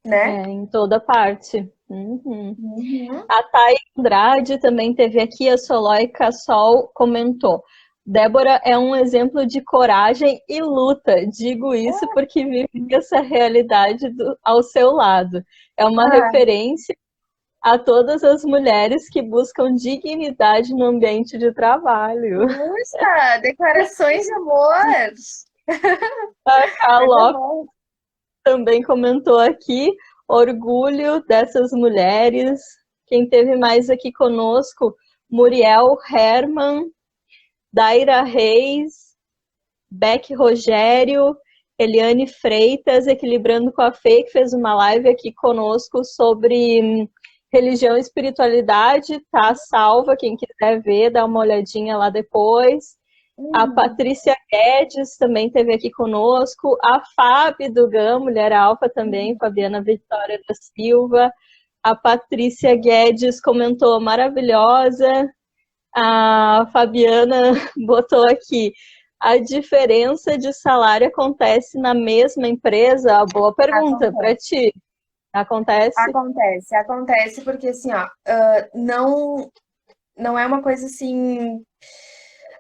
né? Em toda parte. Uhum. Uhum. A Thay Andrade também teve aqui, a Solói Cassol comentou. Débora é um exemplo de coragem e luta. Digo isso porque vivi essa realidade ao seu lado. É uma Ah, referência a todas as mulheres que buscam dignidade no ambiente de trabalho. puxa, declarações de amor. A Coisa Carol boa. também comentou aqui, orgulho dessas mulheres. Quem teve mais aqui conosco? Muriel Herman, Daira Reis, Beck Rogério, Eliane Freitas, Equilibrando com a Fê, que fez uma live aqui conosco sobre religião e espiritualidade, tá salva, quem quiser ver, dá uma olhadinha lá depois. A Patrícia Guedes também esteve aqui conosco, a Fábio do GAM, Mulher Alfa também, Fabiana Vitória da Silva, a Patrícia Guedes comentou maravilhosa, a Fabiana botou aqui, a diferença de salário acontece na mesma empresa? Boa pergunta para Acontece. ti. Acontece? Acontece porque assim, ó, não é uma coisa assim.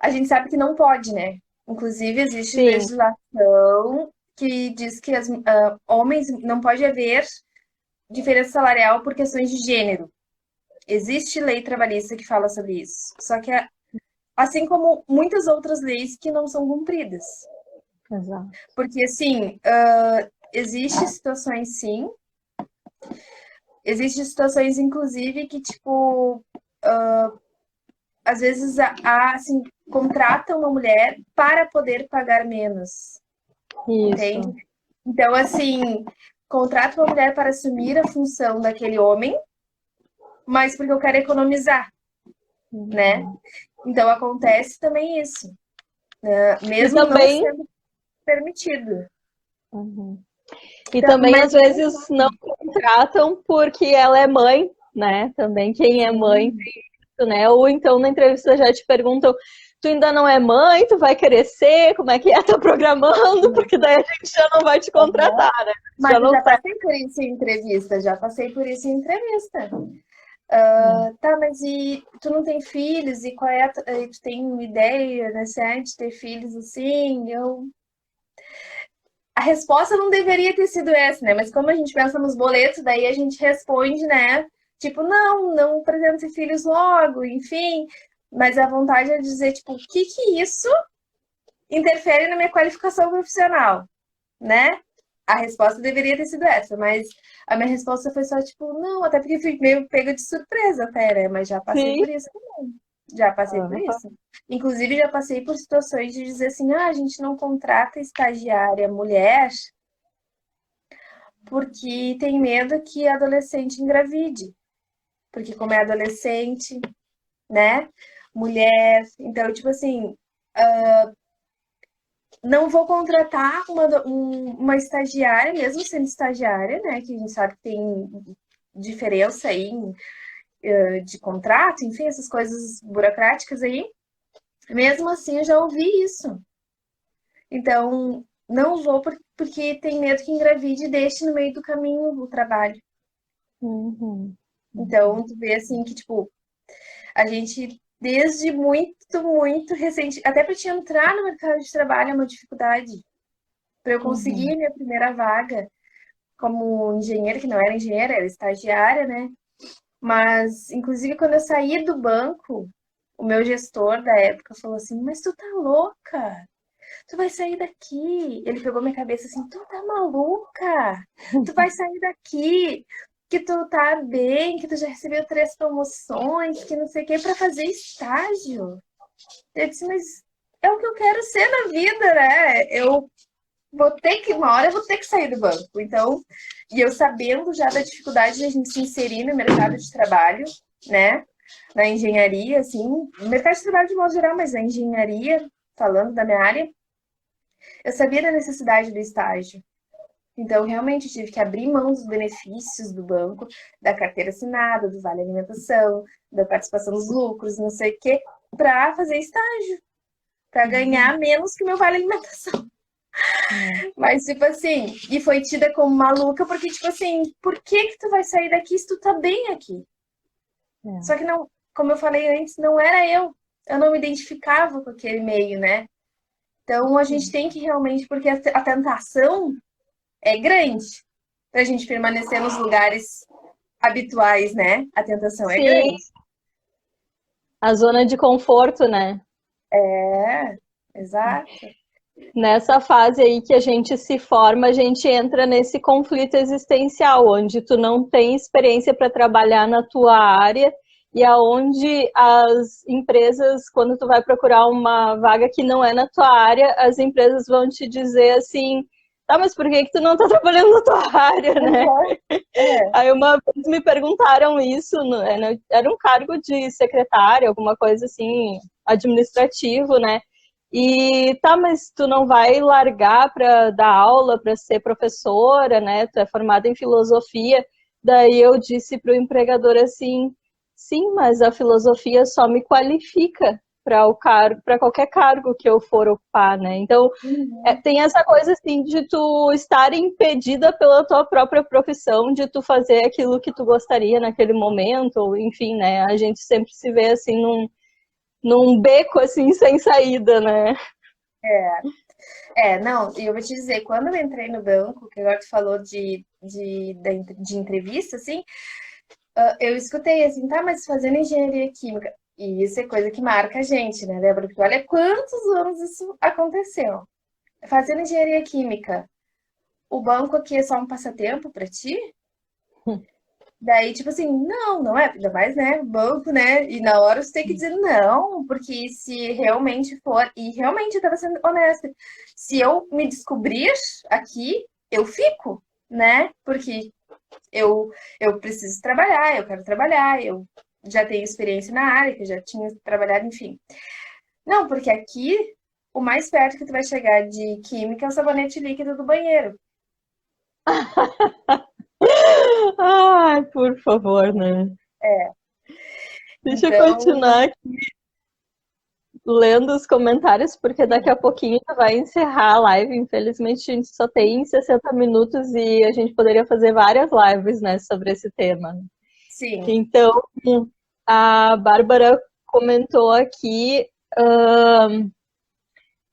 A gente sabe que não pode, né? Inclusive, existe Sim, legislação que diz que homens não pode haver diferença salarial por questões de gênero. Existe lei trabalhista que fala sobre isso. Só que, assim como muitas outras leis que não são cumpridas. exato. Porque, assim, existe situações, sim. Existem situações, inclusive, que, tipo, às vezes, assim, contratam uma mulher para poder pagar menos. Entende? Isso. Então, assim, contrato uma mulher para assumir a função daquele homem, mas porque eu quero economizar, né? Então, acontece também isso, né? E Mesmo não também, sendo permitido. e Então, também mas às vezes não contratam porque ela é mãe, né? Também quem é mãe sim, tem isso, né? Ou então na entrevista já te perguntam, tu ainda não é mãe, tu vai querer ser, como é que é? Tá programando, porque daí a gente já não vai te uhum. contratar, né? Já Mas eu não já sabe. passei por isso em entrevista, já passei por isso em entrevista. Tá, mas e tu não tem filhos? E qual é tu tem uma ideia, né, de ter filhos assim? A resposta não deveria ter sido essa, né? Mas como a gente pensa nos boletos, daí a gente responde, né? Tipo, não pretendo ter filhos logo, enfim. Mas a vontade é dizer, tipo, o que que isso interfere na minha qualificação profissional, né? A resposta deveria ter sido essa, mas a minha resposta foi só, tipo, não, até porque fui meio pega de surpresa até, né? Mas já passei Sim. por isso também. Já passei por isso. Inclusive, já passei por situações de dizer assim, a gente não contrata estagiária mulher porque tem medo que a adolescente engravide. Porque como é adolescente, né? Mulher. Então, tipo assim, não vou contratar uma estagiária, mesmo sendo estagiária, né? Que a gente sabe que tem diferença aí de contrato, enfim, essas coisas burocráticas aí. Mesmo assim, eu já ouvi isso. Então, não vou porque tem medo que engravide e deixe no meio do caminho o trabalho. Uhum. Então, tu vê assim que, tipo, a gente, desde muito recente, até para te entrar no mercado de trabalho é uma dificuldade. Para eu conseguir a minha primeira vaga como engenheira, que não era engenheira, era estagiária, né? Mas, inclusive, quando eu saí do banco, o meu gestor da época falou assim: Mas tu tá louca? Tu vai sair daqui. Ele pegou minha cabeça assim: Tu tá maluca? Tu vai sair daqui. Que tu tá bem, que tu já recebeu 3 promoções, que não sei o que, pra fazer estágio. Eu disse: Mas é o que eu quero ser na vida, né? Eu vou ter que, uma hora eu vou ter que sair do banco. Então, e eu sabendo já da dificuldade de a gente se inserir no mercado de trabalho, né? Na engenharia, assim, no mercado de trabalho de modo geral, mas na engenharia. falando da minha área, eu sabia da necessidade do estágio. Então, realmente, tive que abrir mão dos benefícios do banco, da carteira assinada, do vale alimentação, da participação dos lucros, não sei o quê, para fazer estágio, para ganhar menos que o meu vale alimentação. Mas, tipo assim, e foi tida como maluca, porque, tipo assim, por que que tu vai sair daqui se tu tá bem aqui? Só que não, como eu falei antes, não era eu. Eu não me identificava com aquele meio, né? Então, a gente tem que realmente, porque a tentação é grande para a gente permanecer nos lugares habituais, né? A tentação é Sim, grande. a zona de conforto, né? É, exato. Nessa fase aí que a gente se forma, a gente entra nesse conflito existencial, onde tu não tem experiência para trabalhar na tua área e aonde as empresas, quando tu vai procurar uma vaga que não é na tua área, as empresas vão te dizer assim, tá, mas por que que tu não tá trabalhando na tua área, né? É. Aí uma vez me perguntaram isso, era um cargo de secretária, alguma coisa assim, administrativo, né? E tá, mas tu não vai largar para dar aula, para ser professora, né? Tu é formada em filosofia. Daí eu disse para o empregador assim: sim, mas a filosofia só me qualifica para o cargo, para qualquer cargo que eu for ocupar, né? Então tem essa coisa assim de tu estar impedida pela tua própria profissão, de tu fazer aquilo que tu gostaria naquele momento, ou enfim, né? A gente sempre se vê assim num beco assim sem saída, né? Não, e eu vou te dizer, quando eu entrei no banco, que agora tu falou de entrevista, assim, eu escutei assim, tá, mas fazendo engenharia química. E isso é coisa que marca a gente, né, Débora? Porque olha quantos anos isso aconteceu. Fazendo engenharia química, o banco aqui é só um passatempo para ti? Daí, tipo assim, não, não é, ainda mais, né, banco, né, e na hora você tem que dizer não, porque se realmente for, e realmente eu tava sendo honesta, se eu me descobrir aqui, eu fico, né, porque eu preciso trabalhar, eu quero trabalhar, eu já tenho experiência na área, que eu já tinha trabalhado, enfim. Não, porque aqui, o mais perto que tu vai chegar de química é o sabonete líquido do banheiro. Ai, por favor, né? Deixa eu Então, continuar lendo os comentários, porque daqui a pouquinho vai encerrar a live. Infelizmente, a gente só tem 60 minutos e a gente poderia fazer várias lives, né, sobre esse tema. sim. Então, a Bárbara comentou aqui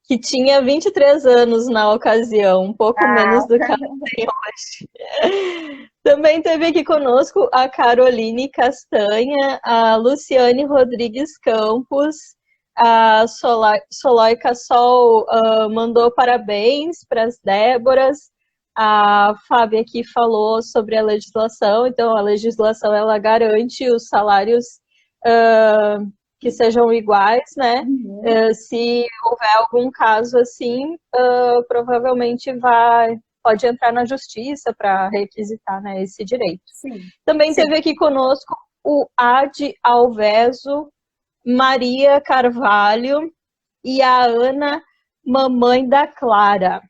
que tinha 23 anos na ocasião, um pouco menos Ah, do que ela tem hoje. Também teve aqui conosco a Caroline Castanha, a Luciane Rodrigues Campos, a Soloica Sol mandou parabéns para as Déboras. A Fábia aqui falou sobre a legislação, então a legislação ela garante os salários que sejam iguais, né? Se houver algum caso assim, provavelmente pode entrar na justiça para requisitar, né, esse direito. sim, Também sim. teve aqui conosco o Adi Alveso, Maria Carvalho e a Ana, mamãe da Clara.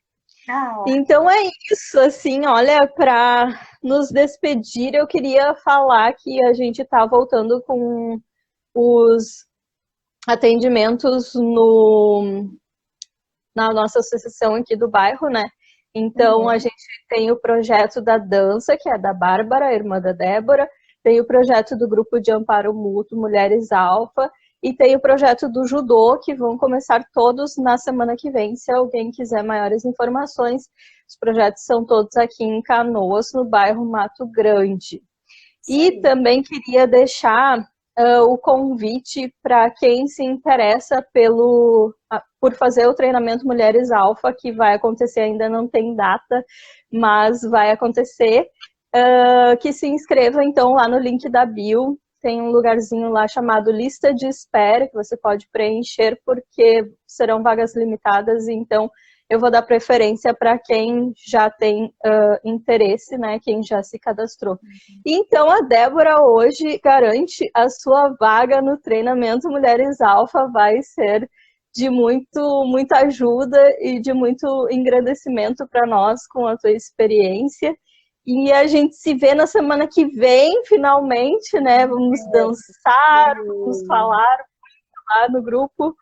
Ah, Então é isso, assim, olha, para nos despedir, eu queria falar que a gente está voltando com os atendimentos na nossa associação aqui do bairro, né? Então, a gente tem o projeto da dança, que é da Bárbara, irmã da Débora, tem o projeto do Grupo de Amparo Mútuo Mulheres Alfa, e tem o projeto do judô, que vão começar todos na semana que vem. Se alguém quiser maiores informações, os projetos são todos aqui em Canoas, no bairro Mato Grande. isso E aí. também queria deixar o convite para quem se interessa por fazer o treinamento Mulheres Alfa, que vai acontecer, ainda não tem data, mas vai acontecer, que se inscreva então lá no link da bio, tem um lugarzinho lá chamado lista de espera, que você pode preencher, porque serão vagas limitadas, então eu vou dar preferência para quem já tem interesse, né, quem já se cadastrou. Então, a Débora hoje garante a sua vaga no treinamento Mulheres Alfa, vai ser de muita ajuda e de muito engrandecimento para nós com a tua experiência. E a gente se vê na semana que vem, finalmente, né? Vamos dançar, vamos falar lá no grupo.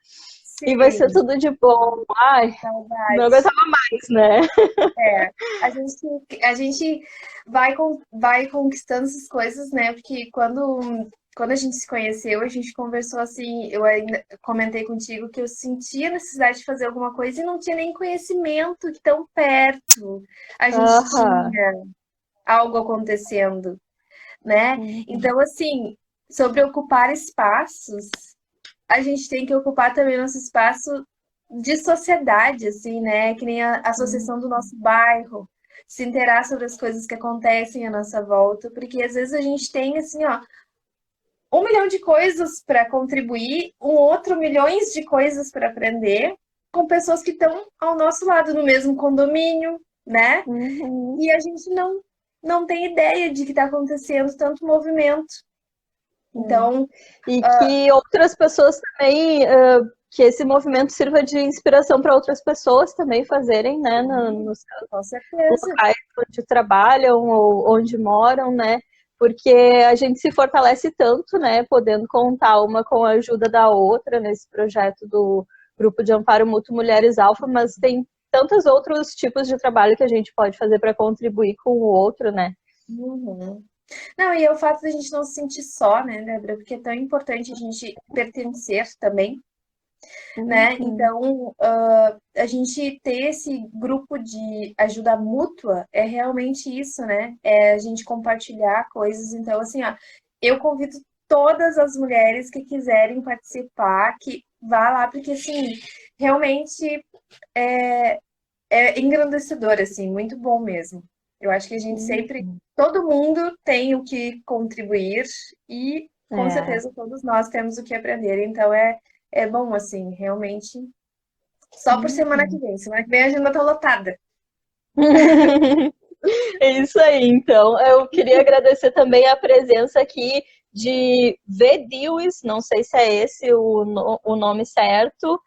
Sim. E vai ser tudo de bom. Ai, Saudade. não aguentava mais, né? A gente vai conquistando essas coisas, né? Porque quando a gente se conheceu, a gente conversou assim, eu ainda comentei contigo que eu sentia a necessidade de fazer alguma coisa e não tinha nem conhecimento que tão perto a gente tinha algo acontecendo, né? Então, assim, sobre ocupar espaços, a gente tem que ocupar também nosso espaço de sociedade, assim, né? Que nem a associação do nosso bairro, se inteirar sobre as coisas que acontecem à nossa volta, porque às vezes a gente tem, assim, ó, 1 milhão de coisas para contribuir, milhões de coisas para aprender, com pessoas que estão ao nosso lado no mesmo condomínio, né? E a gente não tem ideia de que está acontecendo tanto movimento. Então. E que outras pessoas também. Que esse movimento sirva de inspiração para outras pessoas também fazerem, né? Nos locais onde trabalham ou onde moram, né? Porque a gente se fortalece tanto, né? Podendo contar uma com a ajuda da outra nesse projeto do Grupo de Amparo Mútuo Mulheres Alfa, mas tem tantos outros tipos de trabalho que a gente pode fazer para contribuir com o outro, né? Não, e é o fato da gente não se sentir só, né, Débora? Porque é tão importante a gente pertencer também, né? Então, a gente ter esse grupo de ajuda mútua é realmente isso, né? É a gente compartilhar coisas. Então, assim, ó, eu convido todas as mulheres que quiserem participar, que vá lá, porque, assim, realmente é engrandecedor, assim, muito bom mesmo. Eu acho que a gente sempre, todo mundo tem o que contribuir e, com certeza, todos nós temos o que aprender. Então, é bom, assim, realmente. Só por semana que vem. Semana que vem a agenda tá lotada. É isso aí, então. Eu queria agradecer também a presença aqui de V. Dewis, não sei se é esse o nome certo.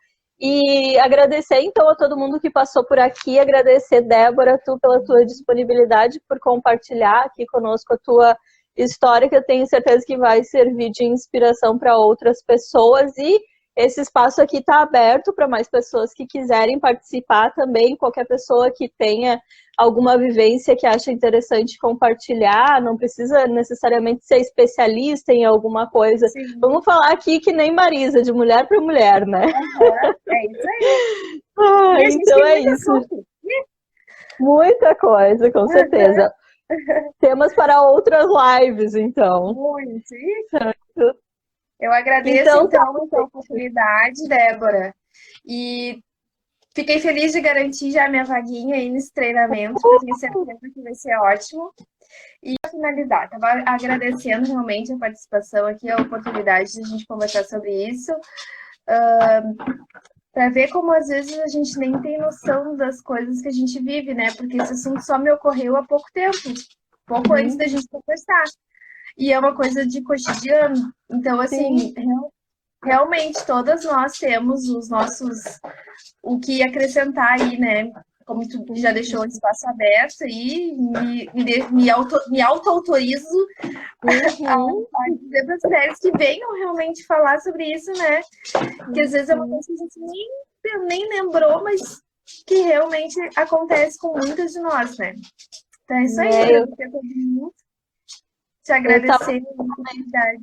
E agradecer, então, a todo mundo que passou por aqui. Agradecer, Débora, tu pela tua disponibilidade, por compartilhar aqui conosco a tua história, que eu tenho certeza que vai servir de inspiração para outras pessoas. E esse espaço aqui está aberto para mais pessoas que quiserem participar também. Qualquer pessoa que tenha alguma vivência que acha interessante compartilhar, não precisa necessariamente ser especialista em alguma coisa. Sim. Vamos falar aqui que nem Marisa, de mulher para mulher, né? É isso aí. Então é isso. Muita coisa, com certeza. Temas para outras lives, então. Muito. Eu agradeço, então a oportunidade, Débora. E fiquei feliz de garantir já minha vaguinha aí nesse treinamento, porque eu tenho certeza que vai ser ótimo. E para finalizar, estava agradecendo realmente a participação aqui, a oportunidade de a gente conversar sobre isso, para ver como às vezes a gente nem tem noção das coisas que a gente vive, né? Porque esse assunto só me ocorreu há pouco tempo, pouco antes da gente conversar. E é uma coisa de cotidiano. Então, assim, realmente todas nós temos o que acrescentar aí, né? Como tu já deixou o espaço aberto aí, me auto-autorizo a dizer para as mulheres que venham realmente falar sobre isso, né? Que às vezes é uma coisa que a gente nem lembrou, mas que realmente acontece com muitas de nós, né? Então é isso aí, eu quero muito te agradecer a oportunidade.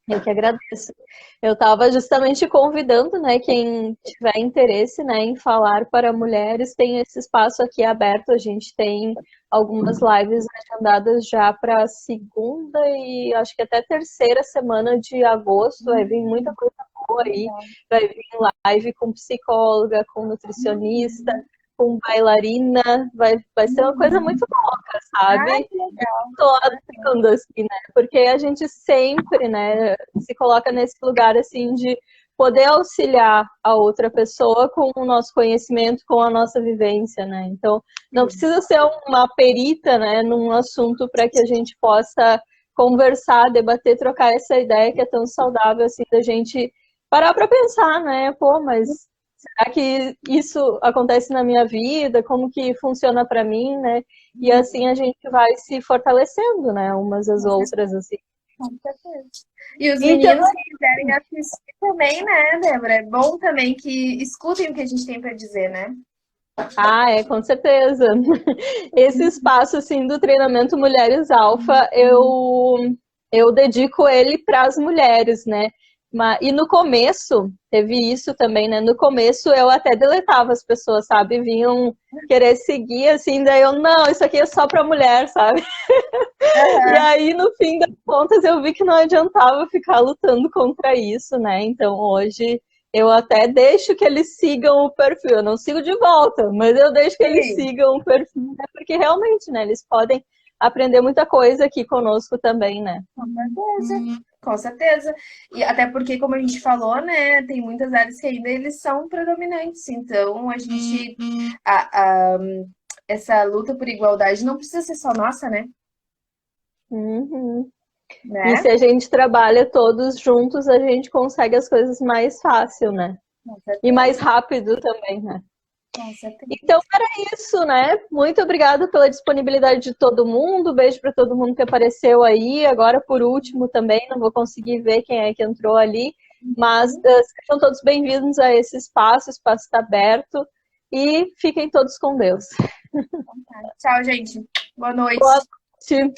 Eu que agradeço. Eu estava justamente convidando, né, quem tiver interesse, né, em falar para mulheres, tem esse espaço aqui aberto. A gente tem algumas lives agendadas já para segunda e acho que até terceira semana de agosto. Vai vir muita coisa boa aí. Vai vir live com psicóloga, com nutricionista, com bailarina, vai ser uma coisa muito louca, sabe? Tô adorando, assim, né? Porque a gente sempre, né, se coloca nesse lugar, assim, de poder auxiliar a outra pessoa com o nosso conhecimento, com a nossa vivência, né? Então, não precisa ser uma perita, né, num assunto para que a gente possa conversar, debater, trocar essa ideia que é tão saudável, assim, da gente parar para pensar, né? Pô, mas será que isso acontece na minha vida? Como que funciona para mim, né? E assim a gente vai se fortalecendo, né? Umas às Com outras, assim. certeza. E os Então, meninos que quiserem assistir também, né, Débora? É bom também que escutem o que a gente tem para dizer, né? com certeza. Esse espaço, assim, do treinamento Mulheres Alfa, eu dedico ele para as mulheres, né? E no começo, teve isso também, né? No começo eu até deletava as pessoas, sabe? Vinham querer seguir, assim, daí eu, não, isso aqui é só para mulher, sabe? E Aham. aí, no fim das contas, eu vi que não adiantava ficar lutando contra isso, né? Então, hoje, eu até deixo que eles sigam o perfil. Eu não sigo de volta, mas eu deixo que eles Sim. sigam o perfil, né? Porque realmente, né? Eles podem aprender muita coisa aqui conosco também, né? Com certeza. Com certeza. E até porque, como a gente falou, né, tem muitas áreas que ainda eles são predominantes. Então, a gente, a, a- essa luta por igualdade não precisa ser só nossa, né? Uhum. E se Né? a gente trabalha todos juntos, a gente consegue as coisas mais fácil, né? Com E mais certeza. rápido também, né? Com certeza. Então era isso, né? Muito obrigada pela disponibilidade de todo mundo. Beijo para todo mundo que apareceu aí. Agora, por último, também, não vou conseguir ver quem é que entrou ali, mas sejam todos bem-vindos a esse espaço. O espaço está aberto e fiquem todos com Deus. Tchau, gente. Boa Boa noite. noite.